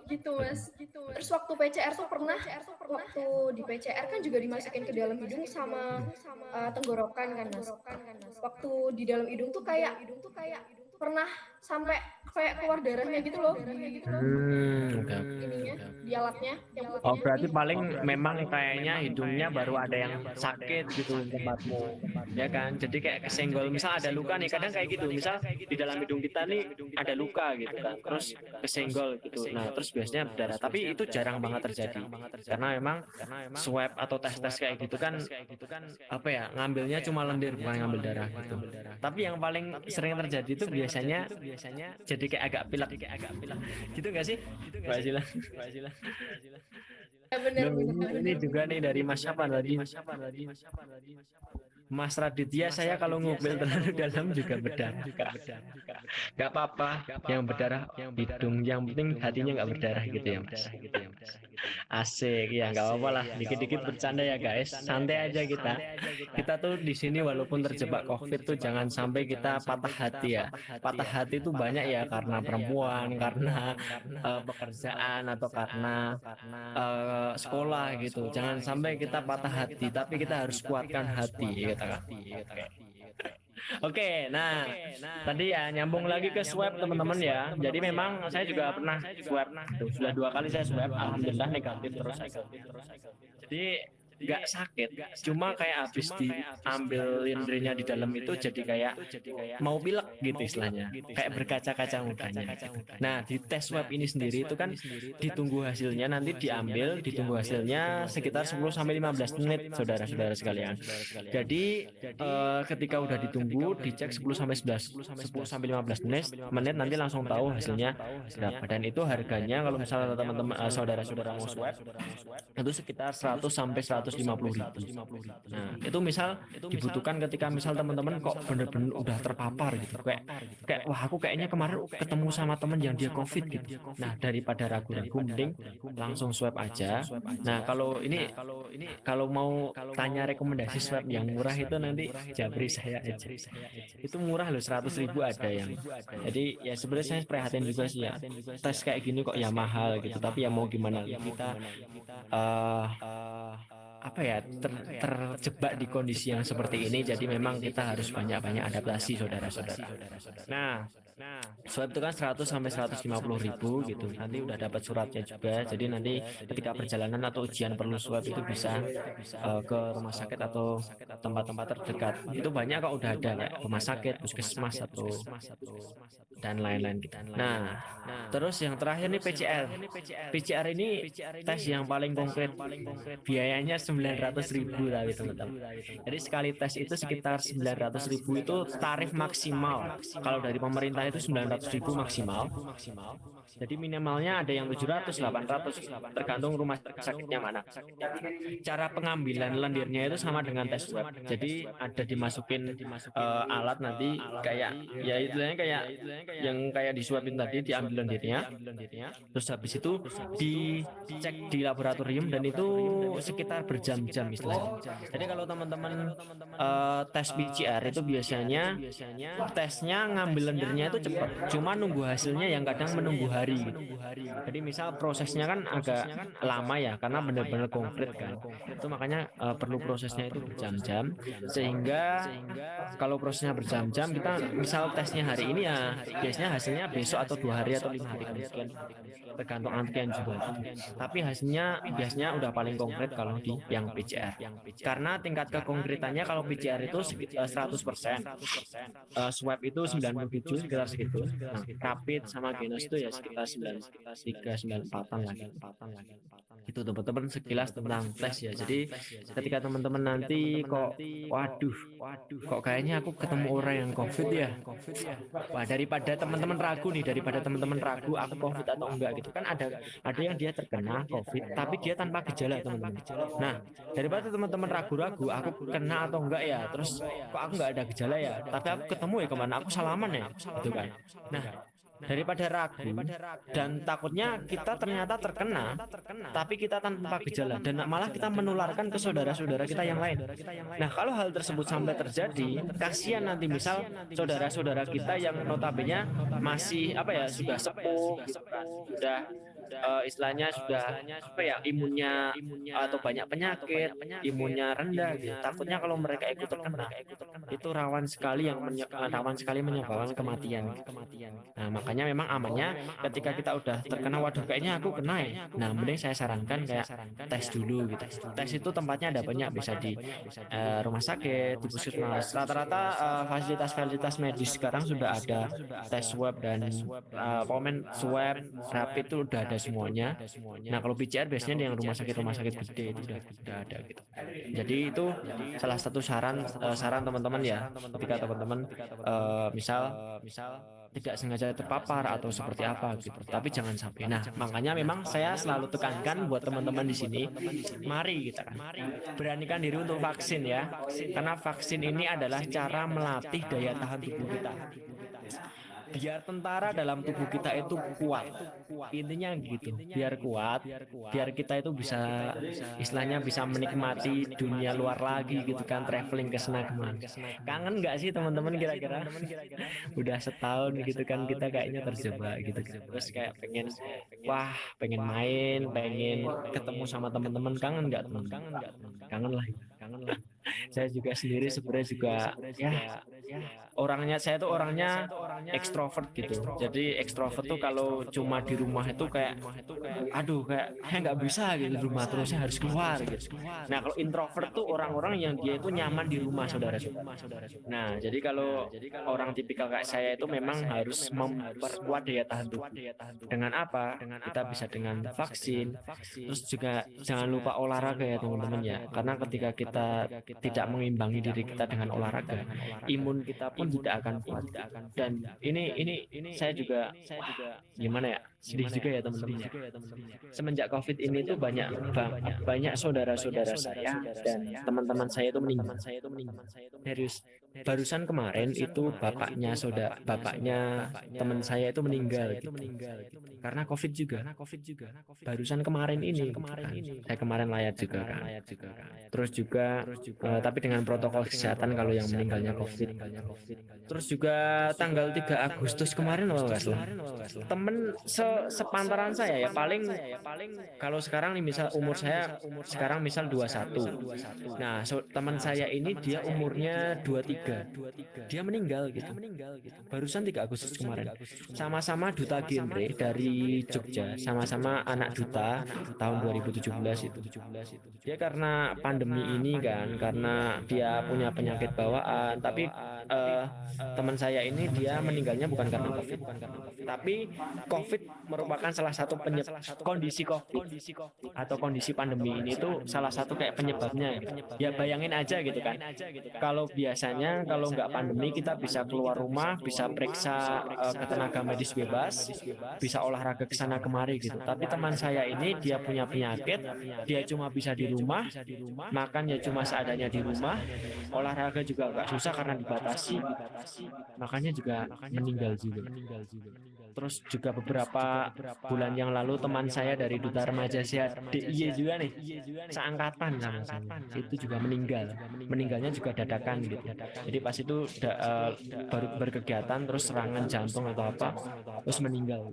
[SPEAKER 2] Gitu Mas. Terus waktu PCR tuh pernah waktu di PCR kan juga dimasukin ke dalam hidung sama tenggorokan kan Mas. Waktu di dalam hidung tuh kayak pernah sampai kayak keluar darahnya gitu loh di
[SPEAKER 1] Oke.
[SPEAKER 2] ininya, di alatnya yang
[SPEAKER 1] Oh,
[SPEAKER 2] putih.
[SPEAKER 1] berarti paling memang kayaknya hidungnya baru ada yang sakit gitu di tempatmu, ya kan? Jadi kayak kesenggol, misal ada luka nih, kadang kayak gitu, misal di dalam hidung kita nih ada luka gitu kan, terus kesenggol gitu. Nah, terus biasanya berdarah, tapi itu jarang banget terjadi, karena memang swab atau tes-tes kayak gitu kan, apa ya, ngambilnya cuma lendir bukan ngambil darah gitu. Tapi yang paling sering terjadi itu biasanya jadi kayak agak pilek, gitu nggak sih, Mbak Sila?
[SPEAKER 2] Ya benar
[SPEAKER 1] Loh,
[SPEAKER 2] benar
[SPEAKER 1] ini
[SPEAKER 2] benar.
[SPEAKER 1] juga nih dari Mas siapa tadi? Mas Raditya, saya kalau ngupil terlalu dalam juga berdarah, Kak. Gak apa-apa, yang berdarah hidung, yang penting hatinya nggak berdarah gitu ya, Mas. Asik, ya nggak apa-apa lah. Dikit-dikit bercanda ya guys, santai aja kita. Kita tuh di sini walaupun terjebak COVID tuh jangan sampai kita patah hati ya. Patah hati tuh banyak ya karena perempuan, karena pekerjaan atau karena sekolah gitu. Jangan sampai kita patah hati, tapi kita harus kuatkan hati, kata kan. Oke, nah tadi ya nyambung lagi ke swab teman-teman ya. Jadi memang saya juga pernah swab. Tuh, sudah 2 kali saya swab, alhamdulillah negatif terus. Jadi nggak sakit, cuma kayak habis diambil indrinya di dalam itu jadi kayak mau pilek gitu istilahnya, kayak berkaca-kaca mukanya gitu. Nah di tes swab ini sendiri itu kan ditunggu hasilnya, nanti diambil, ditunggu hasilnya sekitar 10 sampai 15 menit saudara-saudara sekalian. Jadi ketika udah ditunggu dicek 10 sampai 11 10 sampai 15 menit nanti langsung tahu hasilnya berapa, dan itu harganya kalau misalnya teman-teman saudara-saudara mau swab itu sekitar 100 sampai 150.000. Nah, itu misal dibutuhkan ketika misal teman-teman kok bener-bener udah terpapar gitu. Kayak wah aku kayaknya kemarin ketemu sama temen yang dia COVID gitu. Nah, daripada ragu-ragu mending langsung swab aja. Nah, kalau mau tanya rekomendasi swab yang murah itu nanti japri saya aja. Itu murah loh, 100.000 ada yang. Jadi ya sebenarnya saya prihatin juga sih ya. Tes kayak gini kok ya mahal gitu. Tapi ya mau gimana kita eh apa ya terjebak di kondisi yang seperti ini, jadi memang kita harus banyak-banyak adaptasi saudara-saudara. Nah, swab itu kan 100 sampai 150.000 gitu, nanti udah dapat suratnya juga, jadi nanti ketika perjalanan atau ujian perlu swab itu bisa ke rumah sakit atau tempat-tempat terdekat. Itu banyak kok udah ada kayak rumah sakit, puskesmas atau dan lain-lain gitu. Nah, terus yang terakhir nih PCR. PCR ini tes yang paling konkret. Biayanya 900.000 tapi teman-teman. Jadi sekali tes itu sekitar 900.000 itu tarif maksimal. Kalau dari pemerintah itu 900.000 maksimal. Jadi minimalnya ada yang 700, 800 tergantung rumah sakitnya mana. Cara pengambilan lendirnya itu sama dengan tes swab. Jadi ada dimasukin alat nanti kayak ya istilahnya kayak yang kayak disuapin tadi, diambil lendirnya. Terus habis itu dicek di laboratorium dan itu sekitar berjam-jam istilahnya. Jadi kalau teman-teman tes PCR itu biasanya tesnya ngambil lendirnya itu cepat, cuma nunggu hasilnya yang kadang menunggu hari gitu. Jadi misal prosesnya kan agak lama ya karena benar-benar konkret kan. Itu makanya perlu prosesnya itu berjam-jam, sehingga kalau prosesnya berjam-jam kita misal tesnya hari ini ya biasanya hasilnya besok atau 2 hari atau 5 hari kemudian, tergantung antigen juga. Tapi hasilnya biasanya udah paling konkret kalau di yang PCR. Karena tingkat kekonkretannya kalau PCR itu 100%, swab itu 97 sekitar segitu. Nah, rapid sama genos itu ya sekitar 93 94-an lagi. Itu teman-teman sekilas tentang tes ya. Jadi ketika teman-teman nanti kok waduh kok kayaknya aku ketemu orang yang COVID ya. Wah, daripada teman-teman ragu aku COVID atau enggak gitu kan, ada yang dia terkena COVID tapi dia tanpa gejala teman-teman. Nah, daripada teman-teman ragu-ragu aku kena atau enggak ya, terus kok aku enggak ada gejala ya, tapi aku ketemu ya kemana, aku salaman ya gitu kan. Nah, daripada ragu dan takutnya kita ternyata terkena tapi kita tanpa gejala dan malah kita menularkan ke saudara-saudara kita yang lain. Nah, kalau hal tersebut sampai terjadi, kasihan nanti misal saudara-saudara kita yang notabene masih apa ya, sudah sepuh gitu kan, istilahnya sudah apa ya, imunnya atau banyak penyakit, imunnya rendah gitu. Takutnya kalau mereka ikut terkena itu rawan sekali rawan sekali menyebabkan kematian. Nah, makanya memang amannya ketika kita udah terkena, waduh kayaknya aku kena ya. Nah, mending saya sarankan kayak tes dulu gitu. Tes itu tempatnya ada banyak, bisa di rumah sakit, di puskesmas. Rata-rata fasilitas-fasilitas medis sekarang sudah ada tes swab dan komen swab rapid itu udah ada semuanya. Nah, kalau PCR biasanya di yang rumah sakit gede itu udah ada gitu. Jadi itu salah satu saran teman-teman ya, ketika teman-teman misal tidak sengaja terpapar atau seperti apa gitu. Tapi jangan sampai. Nah, makanya memang saya selalu tekankan buat teman-teman di sini, mari kita kan beranikan diri untuk vaksin ya. Karena vaksin ini adalah cara melatih daya tahan tubuh kita. Biar tentara dalam tubuh kita itu kuat. Intinya gitu, biar kuat, biar kita itu bisa istilahnya bisa menikmati dunia luar lagi gitu kan, traveling ke sana kemana. Kangen nggak sih teman-teman kira-kira? Udah setahun gitu kan kita kayaknya terjebak gitu kan. Terus kayak pengen main, pengen ketemu sama teman-teman. Kangen nggak teman-teman? Kangen lah. Saya juga sendiri sebenarnya juga ya, saya tuh orangnya ekstrovert gitu. Jadi ekstrovert tuh kalau cuma di rumah itu kayak aduh kayak nggak bisa gitu di rumah, terus saya harus keluar gitu. Nah, kalau introvert tuh orang-orang yang dia itu nyaman di rumah, saudara-saudara. Nah, jadi kalau orang tipikal kayak saya itu memang harus memperkuat daya tahan tubuh. Dengan apa? Kita bisa dengan vaksin. Terus juga jangan lupa olahraga ya teman-teman ya. Karena ketika kita tidak mengimbangi diri kita dengan olahraga, imun kita pun tidak akan kuat. Dan ini saya juga gimana ya, sedih juga ya teman-teman ya. Semenjak COVID ini tuh banyak saudara-saudara saya dan teman-teman saya itu meninggal. Serius. Barusan kemarin itu bapaknya teman saya itu meninggal gitu. Karena COVID juga. Barusan kemarin ini gitu kan. Saya kemarin layat juga kan. Terus juga tapi dengan protokol kesehatan kalau yang meninggalnya COVID. Terus juga tanggal 3 Agustus kemarin kalau nggak salah. Temen sepantaran saya ya, paling kalau sekarang nih misal umur saya sekarang misal 21. Nah, teman saya ini dia umurnya 23. Dia meninggal gitu. Barusan 3 Agustus kemarin. Sama-sama duta genre dari Jogja, sama-sama anak duta tahun 2017 itu. Dia karena pandemi ini kan, karena dia punya penyakit bawaan, tapi teman saya ini dia meninggalnya bukan karena COVID, tapi COVID merupakan salah satu kondisi COVID atau kondisi pandemi ini itu salah satu kayak penyebabnya. Ya bayangin aja gitu kan. Kalau biasanya kalau nggak pandemi kita bisa keluar rumah, bisa periksa ke tenaga medis bebas, bisa olahraga ke sana kemari gitu. Tapi teman saya ini dia punya penyakit, dia cuma bisa di rumah, makan ya cuma seadanya di rumah, olahraga juga agak susah karena dibatasi, makanya juga meninggal juga. Terus juga beberapa bulan yang lalu teman saya dari Duta Remaja Sehat DIY juga nih, seangkatan sama saya, itu juga meninggalnya juga dadakan gitu. Jadi pas itu baru berkegiatan terus serangan jantung atau apa, terus meninggal.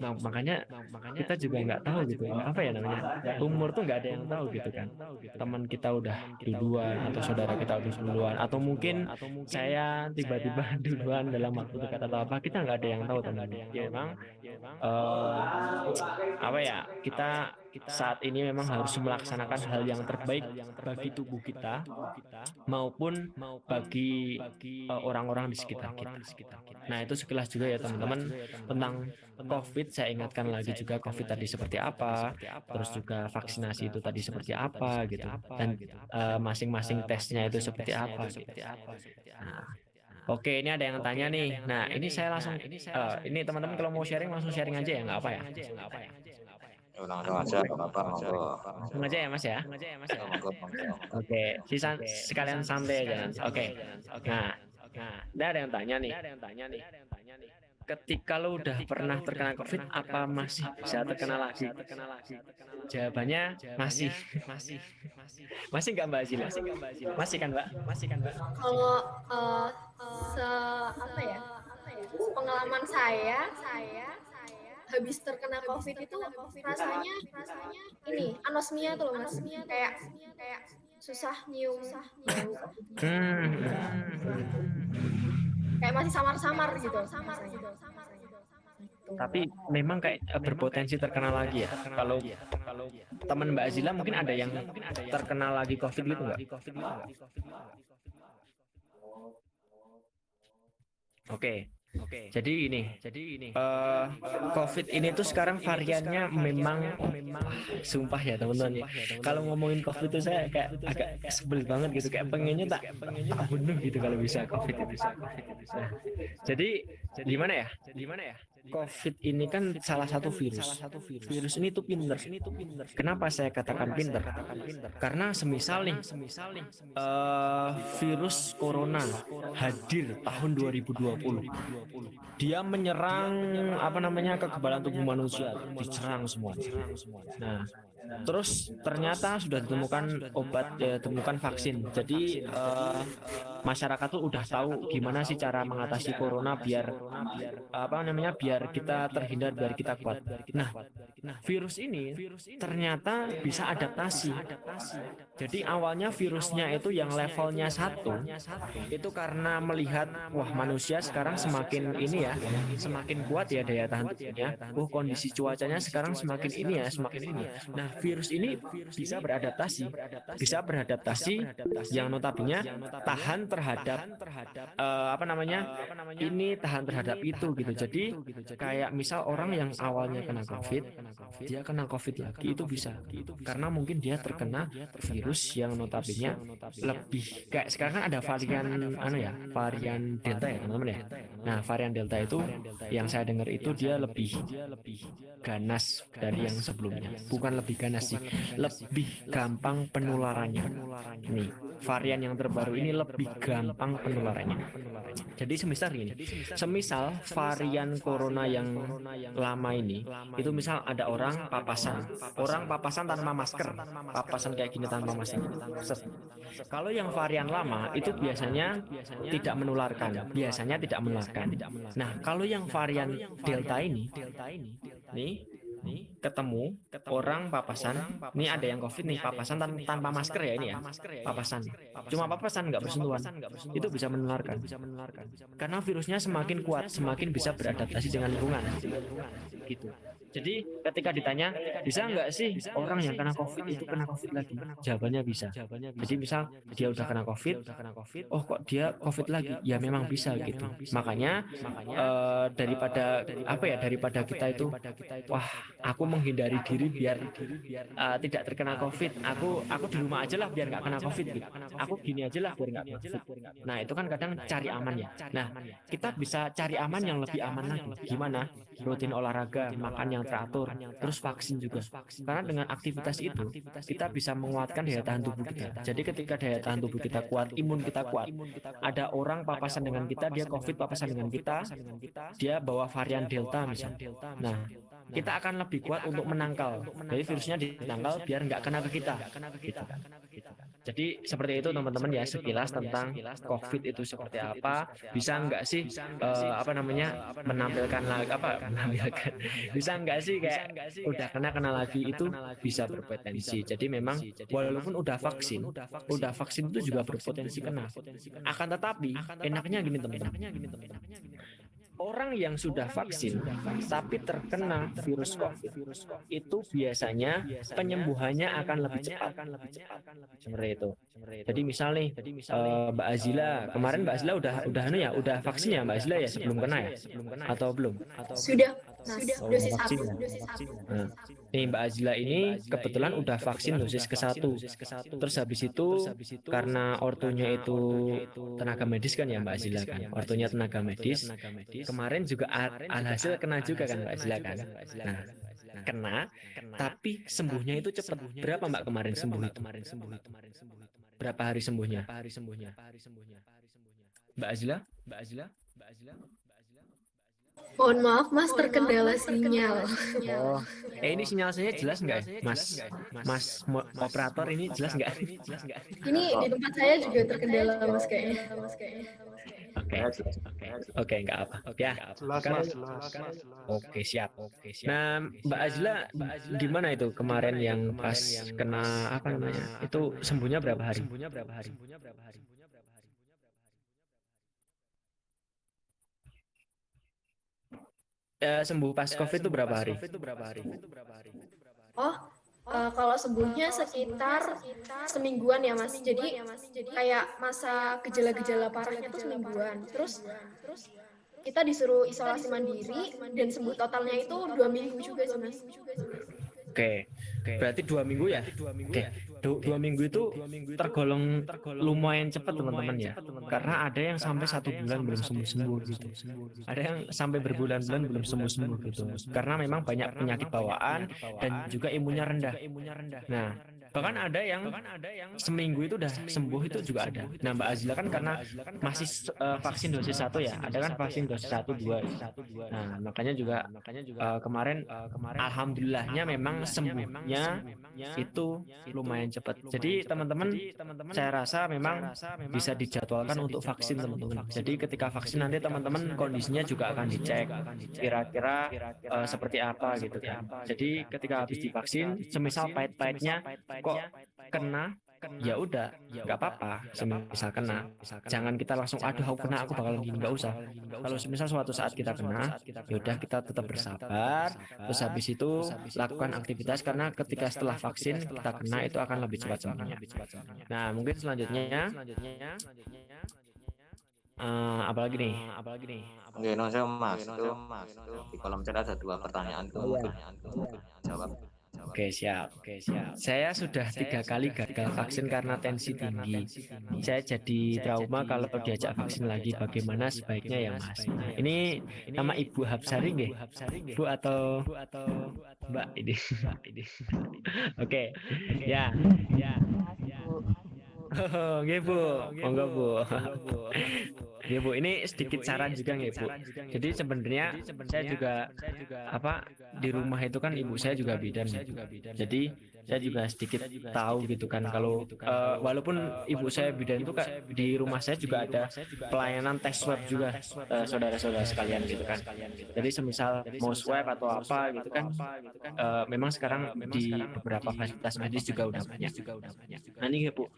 [SPEAKER 1] Nah, makanya kita juga nggak tahu gitu apa ya namanya, umur tuh nggak ada yang tahu gitu kan. Teman kita udah duluan atau saudara kita udah duluan, atau mungkin saya tiba-tiba duluan dalam waktu dekat atau apa, kita nggak ada yang tahu teman-teman. Ya memang apa ya, kita saat ini memang harus melaksanakan hal yang terbaik bagi tubuh kita maupun bagi orang-orang di sekitar kita. Nah, itu sekilas juga ya teman-teman tentang COVID. Saya ingatkan lagi juga COVID tadi seperti apa, terus juga vaksinasi itu tadi seperti apa gitu, dan masing-masing tesnya itu seperti apa gitu. Nah, oke, ini ada yang tanya nih. Nah, ini saya langsung ini teman-teman kalau mau sharing langsung sharing aja ya, nggak apa ya?
[SPEAKER 3] Langsung aja, apa monggo.
[SPEAKER 1] Langsung aja ya Mas ya.
[SPEAKER 3] Monggo.
[SPEAKER 1] Oke, sekalian santai aja. Oke. Nah, ada yang tanya nih. Ketika lo udah pernah terkena COVID, apa masih bisa terkena lagi? Jawabannya masih. Masih nggak Mbak Azila? Masih kan Mbak?
[SPEAKER 2] Kalau apa ya, pengalaman saya habis terkena COVID itu rasanya ini anosmia tuh loh Mas, kayak susah nyium bau, kayak masih samar-samar gitu rasanya. Gitu.
[SPEAKER 1] Tapi memang kayak berpotensi terkena lagi ya. Kalau teman Mbak Azila mungkin ada yang terkena lagi COVID gitu nggak? Oke. Jadi ini, COVID ini tuh sekarang variannya memang sumpah ya teman-teman. Kalau ngomongin COVID itu saya kayak agak sebel banget gitu, kayak pengennya tak bunuh gitu kalau bisa COVID itu. Nah, jadi gimana ya? COVID ini kan salah satu virus. Virus ini tuh pinter. Kenapa saya katakan pinter? Karena semisal nih, virus corona hadir tahun 2020. Dia menyerang kekebalan tubuh manusia, diserang semua. Nah, terus ternyata sudah ditemukan obat, ditemukan vaksin. Jadi masyarakat tuh udah tahu gimana sih cara mengatasi corona biar biar kita terhindar, biar kita kuat. Nah, virus ini ternyata bisa adaptasi. Jadi awalnya virusnya itu yang levelnya 1 itu karena melihat wah manusia sekarang semakin ini ya, semakin kuat ya daya tahan tubuhnya. Kondisi cuacanya sekarang semakin ini ya, semakin ini. Nah, virus ini bisa beradaptasi yang notabene tahan terhadap tahan terhadap itu gitu. Jadi kayak misal orang yang awalnya kena COVID, dia kena COVID lagi itu bisa karena mungkin dia terkena virus yang notabene lebih kayak sekarang kan ada varian Delta ya teman-teman ya. Nah, varian Delta itu yang saya dengar itu dia lebih ganas dari yang sebelumnya. Bukan lebih ganas sih, lebih gampang penularannya. Nih, varian yang terbaru ini lebih gampang penularannya. Jadi semisal varian corona yang lama ini, itu misal ada orang papasan tanpa masker, papasan kayak gini tanpa masker. Kalau yang varian lama itu biasanya tidak menularkan, Nah, kalau yang varian Delta ini, nih ketemu orang papasan, ini ada yang COVID nih papasan tanpa masker ya ini ya, cuma papasan nggak bersentuhan, itu bisa menularkan. Karena virusnya semakin kuat, semakin bisa beradaptasi dengan lingkungan, gitu. Jadi ketika ditanya bisa nggak sih orang yang kena COVID itu kena COVID lagi, jawabannya bisa. Jadi misal dia udah kena COVID, oh kok dia COVID lagi, ya memang bisa gitu. Makanya daripada kita itu wah aku menghindari diri biar tidak terkena COVID, aku di rumah aja lah biar nggak kena COVID gitu. Aku gini aja lah biar nggak COVID. Nah, itu kan kadang cari aman ya. Nah, kita bisa cari aman yang lebih aman lagi. Gimana? Rutin olahraga, makan yang teratur, terus vaksin juga. Karena dengan aktivitas itu kita bisa menguatkan daya tahan tubuh kita. Jadi ketika daya tahan tubuh kita kuat, imun kita kuat, ada orang papasan dengan kita, dia COVID papasan dengan kita, dia bawa varian Delta misalnya. Nah, kita akan lebih kuat untuk menangkal. Jadi virusnya ditangkal biar nggak kena ke kita. Gitu. Jadi seperti itu teman-teman ya, sekilas tentang COVID itu seperti apa. Bisa nggak sih menampilkan bisa nggak sih kayak udah kena lagi itu bisa berpotensi. Jadi memang walaupun udah vaksin itu juga berpotensi kena. Akan tetapi enaknya gini teman-teman. Orang yang sudah vaksin tapi terkena virus COVID itu biasanya penyembuhannya akan lebih cepat. Seperti itu. Jadi misal nih Mbak Azila, kemarin Mbak Azila udah vaksin ya Mbak Azila ya sebelum kena ya? Atau belum?
[SPEAKER 2] Sudah, dosis
[SPEAKER 1] vaksin.
[SPEAKER 2] 1.
[SPEAKER 1] Nah, nih Mbak Azila ini kebetulan udah vaksin dosis ke-1. Terus habis itu karena ortunya itu tenaga medis kan ya Mbak Azila kan. Ortunya tenaga medis. Kemarin juga alhasil kena juga kan Mbak Azila kan. Nah, kena tapi sembuhnya itu cepat. Berapa Mbak kemarin sembuh itu? Berapa hari sembuhnya? Mbak Azila?
[SPEAKER 2] Mohon maaf Mas, terkendala sinyal.
[SPEAKER 1] Oh, ini sinyal saya jelas nggak ya? Mas operator ini jelas nggak?
[SPEAKER 2] Ini di tempat saya juga terkendala Mas kayaknya.
[SPEAKER 4] Oke. Oke, enggak apa. Ya.
[SPEAKER 5] Jelas
[SPEAKER 4] Kalau
[SPEAKER 5] mas, jelas.
[SPEAKER 4] Oke, siap. Nah, Mbak Azla gimana itu kemarin yang pas kena apa namanya? Itu sembuhnya berapa hari? Sembuh pas COVID itu berapa hari?
[SPEAKER 2] Oh, kalau sembuhnya sekitar semingguan ya Mas. Jadi kayak masa gejala-gejala parahnya tuh semingguan. Terus kita disuruh isolasi mandiri dan sembuh totalnya itu 2 minggu juga sih Mas.
[SPEAKER 4] Oke, berarti 2 minggu ya? Oke, 2 minggu itu tergolong lumayan cepat teman-teman ya. Karena ada yang sampai 1 bulan belum sembuh-sembuh gitu. Ada yang sampai berbulan-bulan belum sembuh-sembuh gitu. Karena memang banyak penyakit bawaan dan juga imunnya rendah. Nah, bahkan ada yang seminggu itu udah sembuh itu juga ada. Nah, Mbak Azila kan karena masih vaksin dosis 1 ya. Ada kan vaksin dosis 1, 2. Nah, makanya juga kemarin alhamdulillahnya memang sembuhnya itu lumayan cepat. Jadi teman-teman saya rasa memang bisa dijadwalkan untuk vaksin teman-teman. Jadi ketika vaksin nanti teman-teman kondisinya juga akan dicek kira-kira seperti apa gitu kan. Jadi ketika habis divaksin, semisal pahit-pahitnya kok kena, ya udah nggak apa-apa. Semisal kena, jangan kita langsung aduh aku kena aku bakalan gini, nggak usah. Kalau semisal suatu saat kita kena, ya udah kita tetap bersabar. Terus habis itu lakukan aktivitas karena ketika setelah vaksin kita kena itu akan lebih cepat sembuhnya. Nah mungkin selanjutnya apalagi nih?
[SPEAKER 3] Oke, no, saya mas itu di kolom chat ada 2 pertanyaan tuh mungkin jawab.
[SPEAKER 4] Oke, siap. Saya sudah 3 kali gagal vaksin karena tensi tinggi. Saya jadi trauma kalau diajak vaksin lagi. Bagaimana sebaiknya ya, Mas? Nah, ini nama Ibu Hapsari nggih? Bu atau Mbak ini? Oke. Ya. Oh, nggih, Bu. Monggo, Bu. Ya Bu, ini sedikit saran juga nih Bu. Jadi sebenarnya saya juga apa di rumah itu kan ibu saya juga bidan. Jadi saya juga sedikit tahu gitu kan kalau walaupun ibu saya bidan itu di rumah saya juga ada pelayanan tes swab juga saudara-saudara sekalian gitu kan. Jadi semisal mau swab atau apa gitu kan memang sekarang di beberapa fasilitas medis juga udah banyak. Nah ini Bu,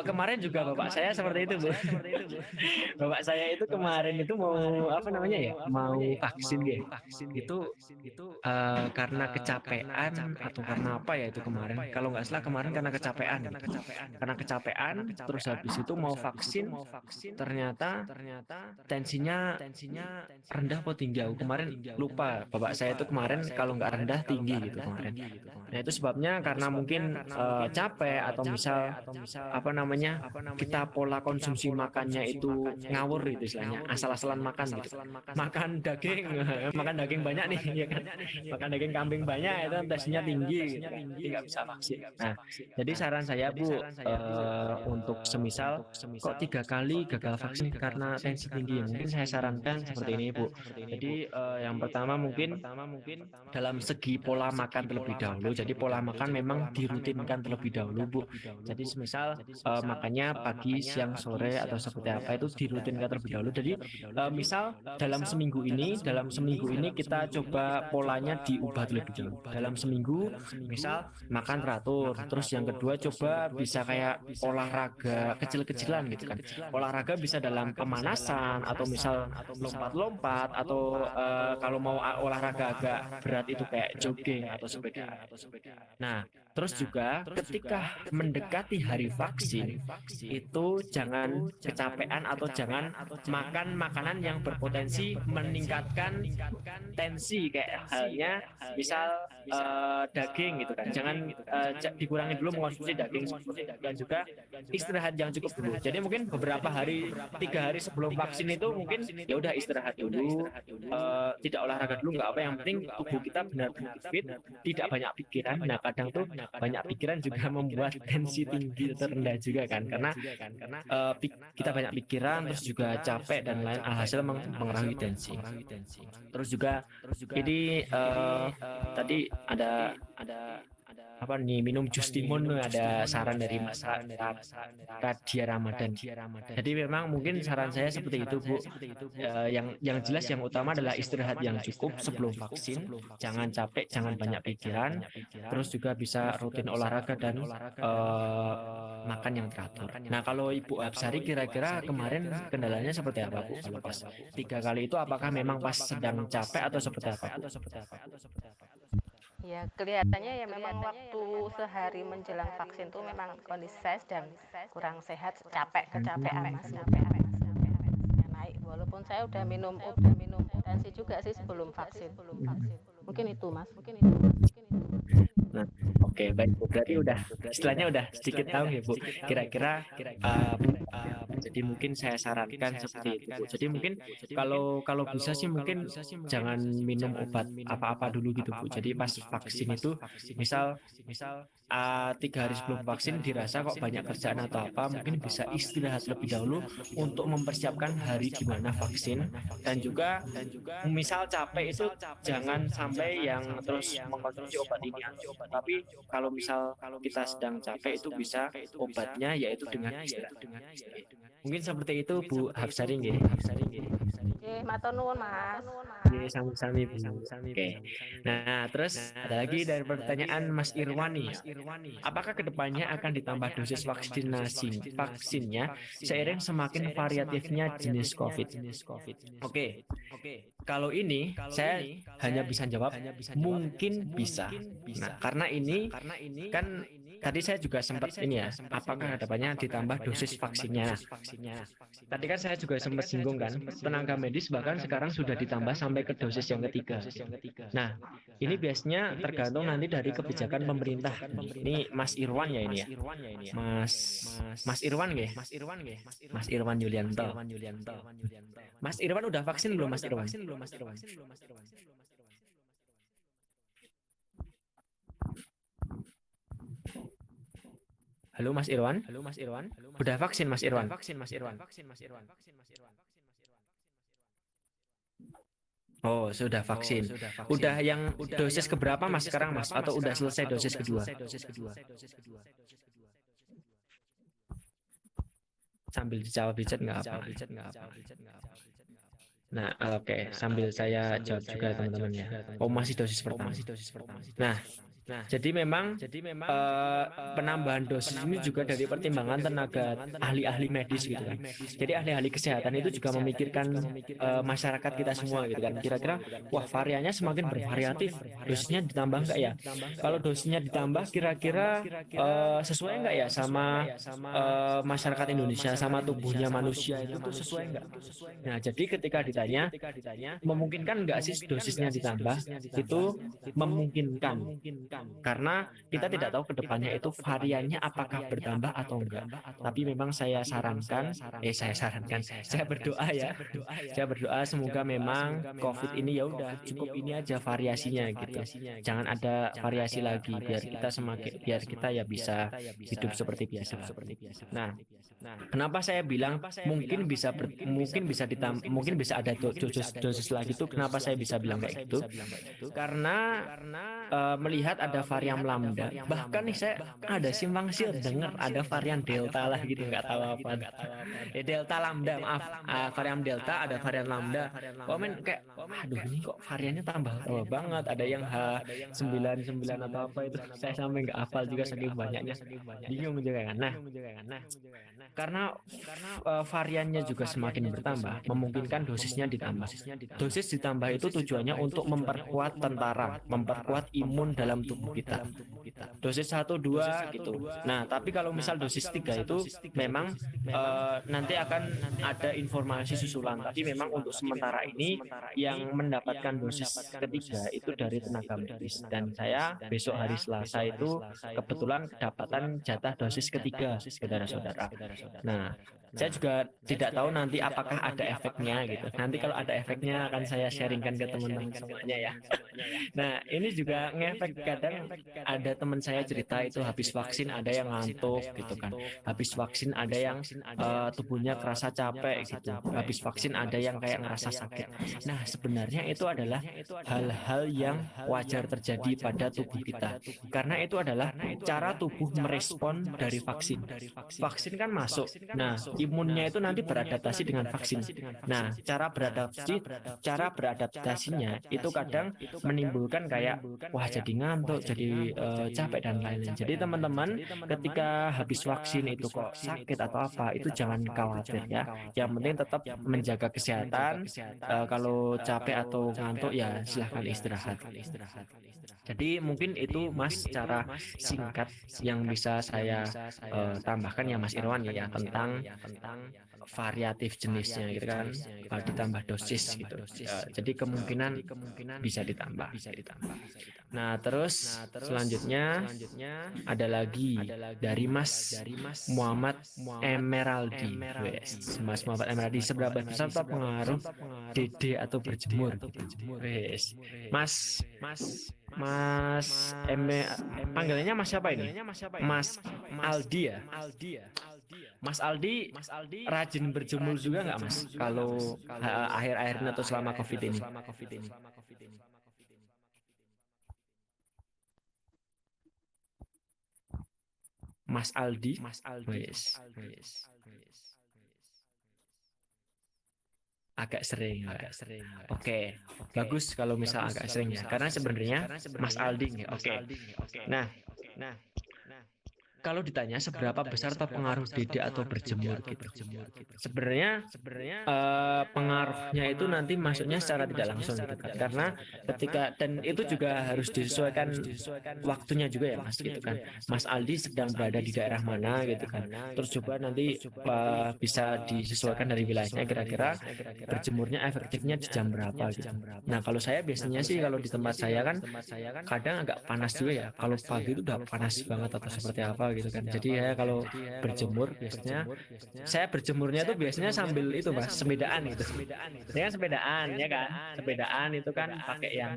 [SPEAKER 4] kemarin juga bapak saya seperti itu Bu. Bapak saya itu kemarin itu mau apa namanya ya mau vaksin gitu itu karena kecapean atau karena apa ya itu kemarin kalau nggak salah kemarin karena kecapean terus habis itu mau vaksin ternyata tensinya rendah atau tinggi aku kemarin lupa bapak saya itu kemarin kalau nggak rendah tinggi gitu kemarin. Nah itu sebabnya karena mungkin capek atau misal apa namanya kita pola konsumsi makannya itu ngawur gitu istilahnya asal-asalan makan gitu makan daging banyak nih ya kan makan daging kambing banyak itu tensinya tinggi gitu kan nggak bisa vaksin. Nah jadi saran saya Bu untuk semisal kok 3 kali gagal vaksin karena tensi tinggi mungkin saya sarankan seperti ini Bu. Jadi yang pertama mungkin dalam segi pola makan terlebih dahulu. Jadi pola makan memang dirutinkan terlebih dahulu Bu. Jadi semisal makannya pagi siang sore atau seperti apa itu dirutinkan terlebih dahulu. Jadi misal dalam seminggu ini kita coba polanya diubah terlebih dahulu. Dalam seminggu misal makan teratur. Terus yang kedua coba bisa kayak olahraga kecil-kecilan gitu kan. Olahraga bisa dalam pemanasan atau misal lompat-lompat atau kalau mau olahraga agak berat itu kayak jogging atau sepeda. Nah, terus juga ketika mendekati hari vaksin itu jangan kecapean atau jangan makan makanan yang berpotensi meningkatkan tensi kayak halnya misal daging gitu kan. Jangan dikurangi dulu mengonsumsi daging dan juga istirahat yang cukup dulu. Jadi mungkin beberapa hari 3 hari sebelum vaksin itu mungkin ya udah istirahat dulu, tidak olahraga dulu nggak apa yang penting tubuh kita benar-benar fit, tidak banyak pikiran. Nah kadang tuh banyak pikiran juga membuat tensi tinggi terendah juga kan karena kita banyak pikiran terus juga capek dan lain alhasil mengurangi tensi. Terus juga ini tadi ada apa nih minum jus timun tuh, ada saran dari Mas Radia Ramadan. Jadi memang mungkin saran saya seperti itu Bu. Yang jelas yang utama adalah istirahat yang cukup sebelum vaksin, jangan capek, jangan banyak pikiran, terus juga bisa rutin olahraga dan makan yang teratur. Nah kalau Ibu Absari kira-kira kemarin kendalanya seperti apa Bu? Kalau pas 3 kali itu apakah memang pas sedang capek atau seperti apa Bu?
[SPEAKER 5] Ya, kelihatannya ya memang waktu sehari menjelang vaksin tuh memang kondisi saya sedang kurang sehat, kecapean Mas, ya naik. Walaupun saya udah minum tensi juga sih sebelum vaksin. Mungkin itu Mas.
[SPEAKER 4] Nah, oke, baik Bu. Berarti udah istilahnya udah sedikit tahu ya Bu. Kira-kira jadi mungkin saya sarankan seperti itu Bu. Jadi mungkin kalau bisa sih mungkin jangan minum obat apa-apa dulu gitu Bu. Jadi pas vaksin itu misal 3 hari sebelum vaksin dirasa kok banyak kerjaan atau apa, mungkin bisa istirahat lebih dahulu untuk mempersiapkan hari di mana vaksin, dan juga misal capek itu jangan sampai yang terus mengkonsumsi obat ini aja. Tapi kalau misal kita sedang capek itu bisa obatnya yaitu dengan istirahat. Mungkin seperti itu Bu Hapsari nggih.
[SPEAKER 5] Oke, matur nuwun Mas.
[SPEAKER 4] Oke, sami-sami Bu. Oke. Nah, terus ada lagi dari pertanyaan Mas Irwani. Apakah kedepannya akan ditambah dosis vaksinnya seiring semakin variatifnya jenis COVID? Oke. Kalau ini saya hanya bisa jawab mungkin bisa. Nah, karena ini kan tadi saya juga sempat ini ya, apakah kedepannya ditambah dosis vaksinnya? Tadi kan saya juga sempat singgung kan, tenaga medis bahkan sekarang sudah ditambah sampai ke dosis yang ketiga. Nah, ini biasanya tergantung nanti dari kebijakan pemerintah. Ini Mas Irwan ya ini ya, Mas Irwan nggih? Mas Irwan Yulianto. Mas Irwan udah vaksin belum Mas Irwan? Halo Mas Irwan. Udah vaksin Mas Irwan? Oh, sudah vaksin. Udah yang dosis keberapa Mas sekarang Mas? Atau udah selesai dosis kedua? Sambil dijawab Richard nggak apa. Nah, oke. Sambil saya jawab juga teman-teman ya. Oh, masih dosis pertama. Nah, jadi memang penambahan dosis ini juga dari pertimbangan tenaga ahli-ahli medis gitu kan. Jadi ahli-ahli kesehatan itu juga memikirkan masyarakat kita semua gitu kan. Kira-kira wah variannya semakin bervariatif, dosisnya ditambah enggak ya? Kalau dosisnya ditambah kira-kira sesuai enggak ya sama masyarakat Indonesia, sama tubuhnya manusia itu tuh sesuai enggak? Nah, jadi ketika ditanya memungkinkan enggak sih dosisnya ditambah? Itu memungkinkan. Karena kita tidak tahu kedepannya itu variannya apakah bertambah atau enggak. Tapi memang saya berdoa ya. Saya berdoa semoga memang COVID ini ya udah cukup ini aja variasinya gitu. Jangan ada variasi lagi biar kita ya bisa hidup seperti biasa. Nah, kenapa saya bilang mungkin bisa ada dosis lagi tuh? Kenapa saya bisa bilang kayak gitu? Karena melihat ada varian lambda, bahkan nih saya ada simpang siur dengar ada varian delta lah gitu, nggak tahu apa. Delta lambda, maaf, varian delta ada varian lambda. Komen kayak, aduh ini kok variannya tambah banget, ada yang H99 atau apa itu, saya sampai nggak hafal juga saking banyaknya, bingung juga kan. Nah, karena variannya juga semakin bertambah, memungkinkan dosisnya ditambah. Dosis ditambah itu tujuannya untuk memperkuat tentara, memperkuat imun dalam tubuh kita. Dosis 1, 2 gitu. Nah, tapi kalau misal dosis 3 itu memang nanti akan ada informasi susulan. Tapi memang untuk sementara ini yang mendapatkan dosis ketiga itu dari tenaga medis. Dan saya besok hari Selasa itu kebetulan kedapatan jatah dosis ketiga, saudara-saudara. Nah, saya juga tidak tahu nanti apakah ada efeknya gitu. Nanti kalau ada efeknya akan saya sharingkan ke teman-teman semuanya ya. Nah, ini juga ngefek, kadang ada teman saya cerita itu habis vaksin ada yang ngantuk gitu kan. Habis vaksin ada yang tubuhnya kerasa capek gitu. Habis vaksin ada yang kayak ngerasa sakit. Nah, sebenarnya itu adalah hal-hal yang wajar terjadi pada tubuh kita. Karena itu adalah cara tubuh merespon dari vaksin. Vaksin kan masuk. Nah, imunnya itu nanti beradaptasi dengan vaksin. Nah, cara beradaptasinya itu kadang menimbulkan kayak wah jadi ngantuk, jadi capek dan lain-lain. Jadi teman-teman ketika habis vaksin itu kok sakit atau apa, itu jangan khawatir ya. Yang penting tetap menjaga kesehatan. Kalau capek atau ngantuk ya silahkan istirahat. Jadi mungkin itu Mas cara singkat yang bisa saya tambahkan ya Mas Irwan ya tentang variatif jenisnya gitu kan, ditambah dosis gitu. Jadi kemungkinan bisa ditambah. Nah, terus selanjutnya ada lagi dari Mas Muhammad Emeraldi. Wes, Mas Muhammad Emeraldi, seberapa besar pengaruh DD atau berjemur? Wes, panggilannya Mas siapa ini? Mas Aldi ya? Mas Aldi rajin berjemur juga nggak Mas? Kalau akhir-akhir ini atau selama COVID ini? Mas Aldi, wes. Agak sering. Oke, bagus kalau misal agak sering ya. Karena sebenarnya Mas Aldi, oke. Nah, kalau ditanya seberapa besar pengaruh DD atau berjemur gitu. Sebenarnya pengaruhnya itu nanti masuknya secara tidak langsung gitu kan. Karena ketika, dan itu juga harus disesuaikan waktunya juga ya Mas gitu kan. Mas Aldi sedang berada di daerah mana gitu kan. Terus coba nanti bisa disesuaikan dari wilayahnya, kira-kira berjemurnya efektifnya di jam berapa gitu. Nah, kalau saya biasanya sih kalau di tempat saya kan kadang agak panas juga ya. Kalau pagi itu udah panas banget atau seperti apa gitu kan. Jadi ya kalau berjemur biasanya saya berjemurnya itu biasanya sambil itu Mas, sepedaan gitu. Ya kan sepedaan ya kan. Sepedaan itu kan pakai yang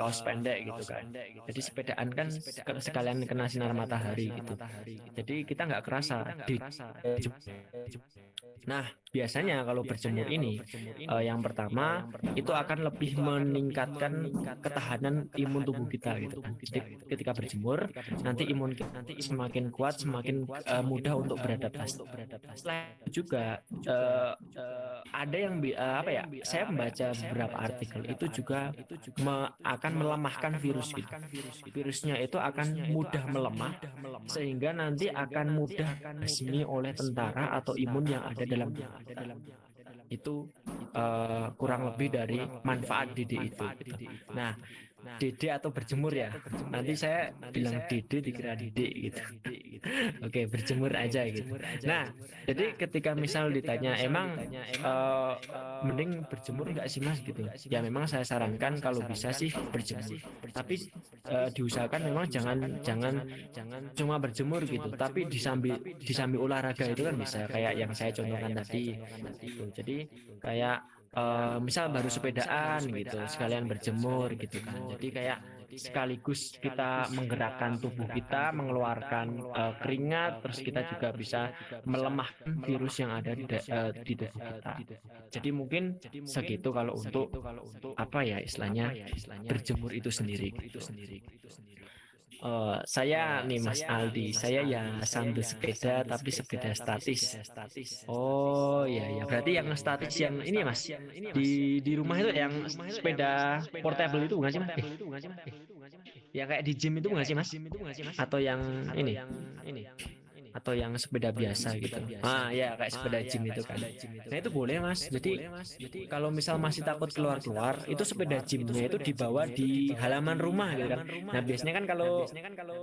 [SPEAKER 4] kaos pendek gitu kan. Jadi sepedaan kan sekalian kena sinar matahari gitu. Jadi kita nggak kerasa di. Nah, biasanya kalau berjemur ini yang pertama itu akan lebih meningkatkan ketahanan imun tubuh kita gitu kan. Jadi ketika berjemur nanti imun kita semakin kuat, semakin mudah untuk beradaptasi. Juga ada yang saya membaca beberapa artikel itu juga akan melemahkan virus gitu. Virusnya itu akan mudah melemah sehingga nanti akan mudah dibasmi oleh tentara atau imun yang ada dalam itu. Kurang lebih dari manfaat DD itu gitu. Nah, DD atau berjemur ya, nanti saya bilang DD dikira DD gitu. Oke, berjemur aja gitu. Nah, jadi ketika misal ditanya emang mending berjemur nggak sih Mas gitu, ya memang saya sarankan kalau bisa sih berjemur, tapi diusahakan memang jangan cuma berjemur gitu, tapi disambi olahraga itu kan bisa, kayak yang saya contohkan tadi gitu. Jadi kayak misal baru sepedaan gitu sekalian berjemur gitu kan. Jadi kayak sekaligus kita menggerakkan tubuh kita, mengeluarkan keringat, terus kita juga bisa melemahkan virus yang ada di tubuh kita. Jadi mungkin segitu kalau untuk apa ya istilahnya berjemur itu sendiri gitu. Saya nih Mas Aldi, saya ya sambil sepeda tapi sepeda statis. Oh ya, berarti yang statis yang ini Mas di rumah itu yang sepeda portable itu bukan sih Mas? Ya kayak di gym itu bukan sih Mas? Atau yang ini? Atau yang sepeda biasa gitu. Ya kayak sepeda gym itu kan. Nah itu boleh Mas. Jadi kalau misal masih takut keluar-keluar, itu sepeda gymnya itu dibawa di halaman rumah gitu kan. Nah biasanya kan kalau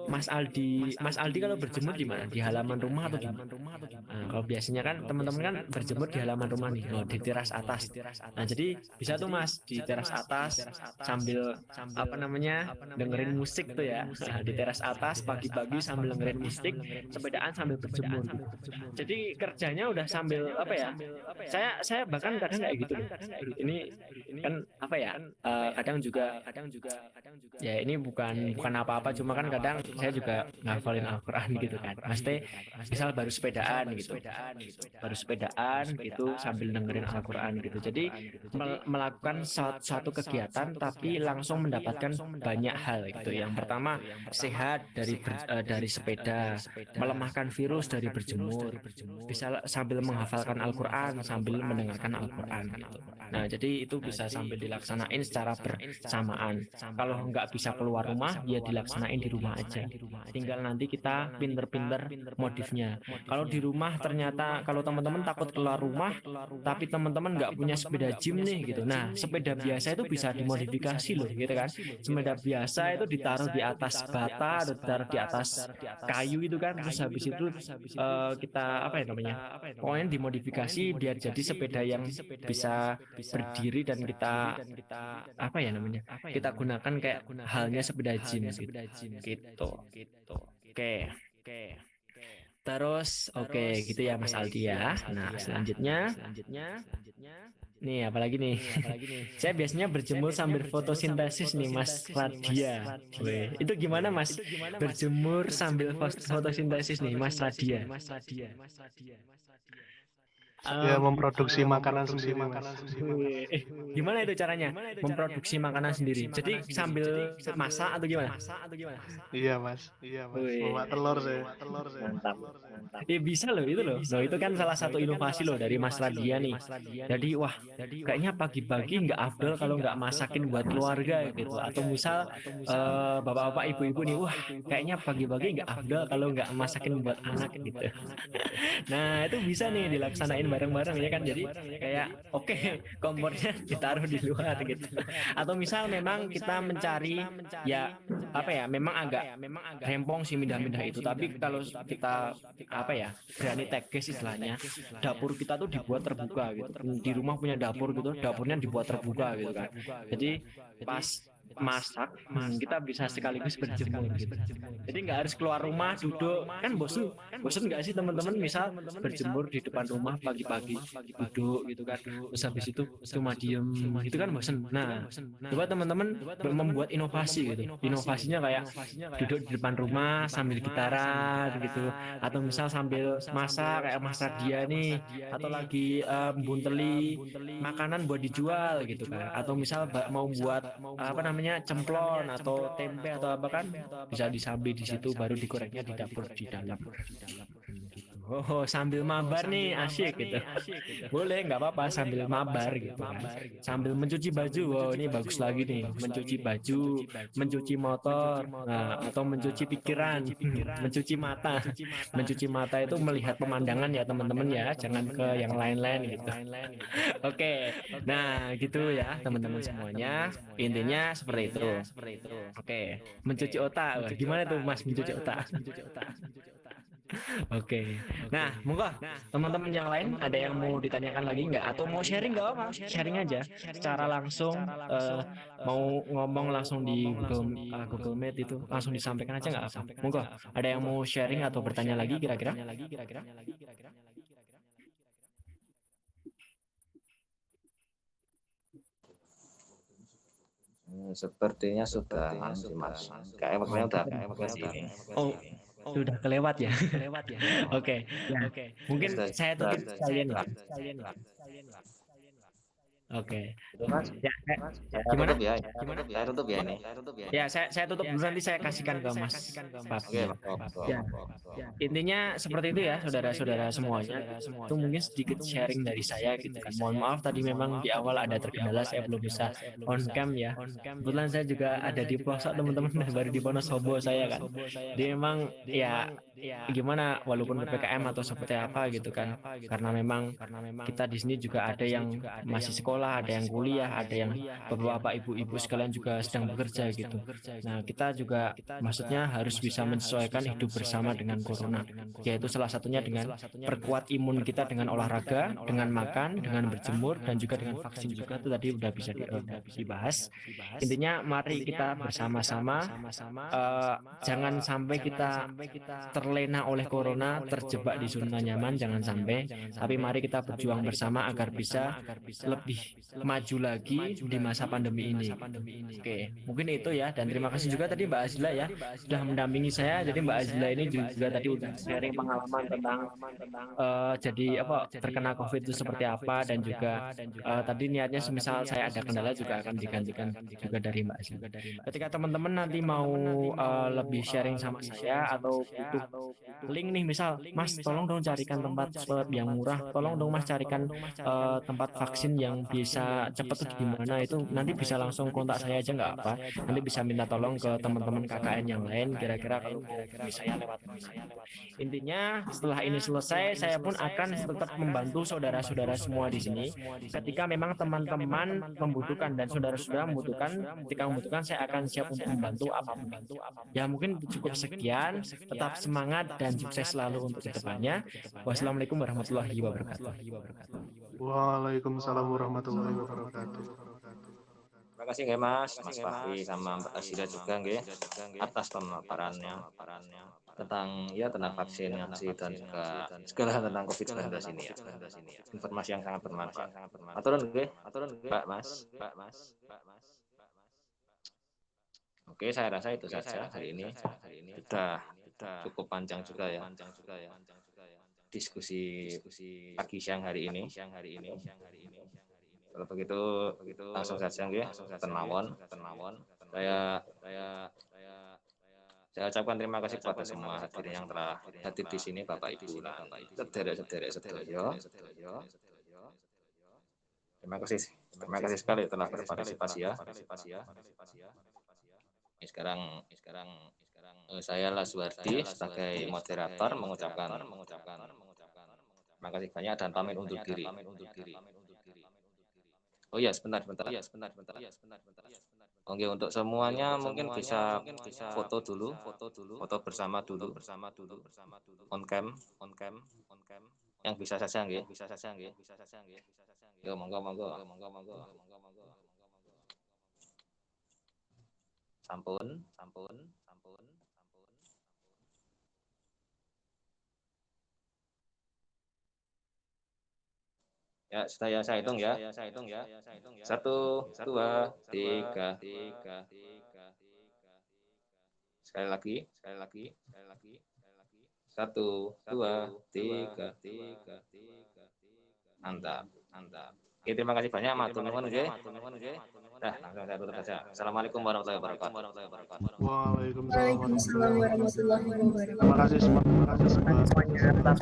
[SPEAKER 4] Mas Aldi kalau berjemur di mana? Di halaman rumah atau di mana? Nah, kalau biasanya kan teman-teman kan berjemur di halaman rumah nih, di teras atas. Nah jadi bisa tuh Mas di teras atas sambil dengerin musik tuh ya. Nah, di teras atas pagi-pagi sambil dengerin musik, sepedaan sambil berjemur gitu. Jadi kerjanya udah sambil apa ya? Saya bahkan kadang kayak gitu loh. Ini kan apa ya? Kadang juga ya ini bukan apa-apa, cuma kan kadang saya juga ngafalin Al-Qur'an gitu kan. Mesti misal baru sepedaan gitu. Baru sepedaan gitu sambil dengerin Al-Qur'an gitu. Jadi melakukan suatu kegiatan tapi langsung mendapatkan banyak hal gitu. Yang pertama sehat dari sepeda, melemahkan virus dari berjemur, bisa sambil menghafalkan Al-Qur'an sambil mendengarkan Al-Qur'an gitu. Nah, jadi itu bisa sambil dilaksanain secara bersamaan. Kalau nggak bisa keluar rumah, ya dilaksanain di rumah aja. Tinggal nanti kita pinter-pinter modifnya. Kalau di rumah ternyata kalau teman-teman takut keluar rumah, tapi teman-teman nggak punya sepeda gym nih gitu. Nah, sepeda biasa itu bisa dimodifikasi loh, gitu kan. Sepeda biasa itu ditaruh di atas bata atau ditaruh di atas kayu itu kan. Terus habis itu kita apa ya namanya? Pokoknya dimodifikasi biar jadi sepeda yang bisa berdiri dan kita apa ya namanya? Kita gunakan kayak halnya sepeda gym gitu. Oke. Terus oke gitu ya Mas Aldi ya. Nah, selanjutnya nih apalagi nih. Saya biasanya berjemur sambil fotosintesis nih Mas Radia. Weh, itu gimana Mas? Berjemur sambil fotosintesis nih Mas Radia.
[SPEAKER 6] Ya memproduksi makanan sendiri, Mas.
[SPEAKER 4] Gimana itu caranya memproduksi makanan sendiri? Jadi sambil masak atau gimana?
[SPEAKER 6] Iya, Mas.
[SPEAKER 4] Wih.
[SPEAKER 6] Bawa telur saya.
[SPEAKER 4] Mantap. Bisa loh itu loh. Itu kan salah satu inovasi loh dari Mas Radia nih. Jadi wah, kayaknya pagi-pagi nggak afdol kalau nggak masakin buat keluarga gitu. Atau misal bapak-bapak, ibu-ibu nih, wah kayaknya pagi-pagi nggak afdol kalau nggak masakin buat anak gitu. Nah itu bisa nih dilaksanain bareng-bareng ya kan. Jadi kayak oke, kompornya ditaruh di luar gitu. Atau misal memang kita mencari ya apa ya, memang agak rempong sih mindah-mindah itu. Tapi kalau kita apa ya berani tegas istilahnya, dapur kita tuh dibuat terbuka gitu. Di rumah punya dapur gitu, dapurnya dibuat terbuka gitu kan. Jadi pas masak kita bisa sekaligus berjemur gitu. Jadi nggak harus keluar rumah duduk kan bosen nggak sih teman-teman misal berjemur di depan rumah pagi-pagi duduk gitu kan, terus habis itu cuma diem gitu kan bosen. Nah coba teman-teman membuat inovasi gitu, inovasinya kayak duduk di depan rumah sambil gitaran gitu, atau misal sambil masak kayak Mas Radia nih, atau lagi bunteli makanan buat dijual gitu kan, atau misal mau buat apa namanya cemplon atau tempe atau apa kan bisa disambi di situ baru digorengnya di dapur di dalam. Oh sambil mabar nih asyik gitu. Boleh nggak apa-apa sambil mabar gitu kan. Sambil mencuci baju. Wow ini bagus lagi nih, mencuci baju, mencuci motor, nah, atau mencuci pikiran, mencuci mata. Mencuci mata itu melihat pemandangan ya teman-teman ya, jangan ke yang lain-lain gitu. Oke. Nah gitu ya teman-teman semuanya. Intinya seperti itu. Oke. Mencuci otak. Wah, gimana tuh Mas mencuci otak? Oke. Nah, monggo teman-teman yang lain ada yang mau ditanyakan lagi nggak? Atau mau sharing nggak apa? Sharing aja secara langsung, mau ngomong langsung di Google Meet itu langsung disampaikan aja nggak apa? Monggo. Ada yang mau sharing atau bertanya lagi kira-kira?
[SPEAKER 3] Sepertinya sudah Mas. Kayak udah sini.
[SPEAKER 4] Oh, sudah kelewat ya. Oke. Mungkin saya tutup sekalian ya. Oke. Ya, gimana?
[SPEAKER 3] Saya tutup ya ini.
[SPEAKER 4] Ya, saya tutup dulu, nanti saya kasihkan ke Mas Pap.
[SPEAKER 3] Oke,
[SPEAKER 4] Ya. Intinya seperti itu ya, saudara-saudara semuanya. Itu mungkin sedikit sharing dari saya gitu kan. Mohon maaf tadi memang di awal ada terkendala, saya belum bisa on cam ya. Kebetulan saya juga ada di pelosok teman-teman, baru di Wonosobo saya kan. Jadi memang ya gimana walaupun PPKM atau seperti apa gitu kan. Karena memang kita di sini juga ada yang masih sekolah sekolah, ada yang kuliah, ada yang bapak-bapak, ibu-ibu sekalian juga sedang bekerja gitu. Nah, kita juga maksudnya harus bisa menyesuaikan hidup bersama dengan corona, yaitu salah satunya dengan perkuat imun kita dengan olahraga, dengan makan, dengan berjemur, dan juga dengan vaksin juga. Itu tadi udah bisa dibahas. Intinya mari kita bersama-sama jangan sampai kita terlena oleh corona, terjebak di zona nyaman, jangan sampai. Tapi mari kita berjuang bersama agar bisa lebih maju lagi di masa pandemi ini. Oke, mungkin itu ya. Dan terima kasih juga tadi Mbak Azila ya sudah mendampingi saya. Jadi Mbak Azila ini juga tadi udah sharing pengalaman tentang jadi apa terkena COVID itu seperti apa, dan juga tadi niatnya semisal saya ada kendala juga akan digantikan juga dari Mbak Azila. Ketika teman-teman nanti mau lebih sharing sama saya atau butuh link nih, misal Mas tolong dong carikan tempat swab yang murah, tolong dong Mas carikan tempat vaksin yang bisa cepat tuh di mana, itu nanti bisa langsung kontak saya aja nggak apa, nanti bisa minta tolong ke teman-teman KKN yang lain kira-kira kalau mau hubungi saya lewat intinya setelah ini selesai saya pun akan tetap membantu saudara-saudara semua di sini ketika memang teman-teman membutuhkan dan saudara-saudara membutuhkan, ketika membutuhkan saya akan siap untuk membantu apapun. Ya mungkin cukup sekian, tetap semangat dan sukses selalu untuk kedepannya. Wassalamualaikum warahmatullahi wabarakatuh.
[SPEAKER 6] Waalaikumsalam warahmatullahi wabarakatuh.
[SPEAKER 3] Terima kasih nggih Mas Fahri sama Mbak Azila juga nggih atas pemaparannya tentang vaksinasi dan juga segala tentang COVID-19 ini ya. Informasi yang sangat bermanfaat. Aturun nggih, Mbak Mas. Oke, saya rasa itu saja hari ini. Sudah cukup panjang juga ya. Diskusi pagi siang hari ini. Kalau begitu langsung saja nggih, tenmawon. Saya ucapkan terima kasih kepada semua hadirin yang telah hadir di sini, Bapak Ibu, sederek sedaya. Terima kasih sekali telah berpartisipasi ya. Sekarang saya Laswardi sebagai moderator mengucapkan terima kasih banyak dan pamit undur diri. Oh iya, sebentar. Oke, untuk semuanya mungkin bisa foto bersama dulu. On cam. Yang bisa saja nggih. Yo, monggo. Sampun. Ya, saya hitung ya. 1, 2, 3. 1, 2, 3. Mantap. Oke, terima kasih banyak matur nuwun nggih. Dah, langsung saya tutup saja. Assalamualaikum warahmatullahi wabarakatuh.
[SPEAKER 6] Waalaikumsalam
[SPEAKER 2] Waalaikumsalam warahmatullahi wabarakatuh.
[SPEAKER 6] Terima kasih semua.
[SPEAKER 1] Semuanya atas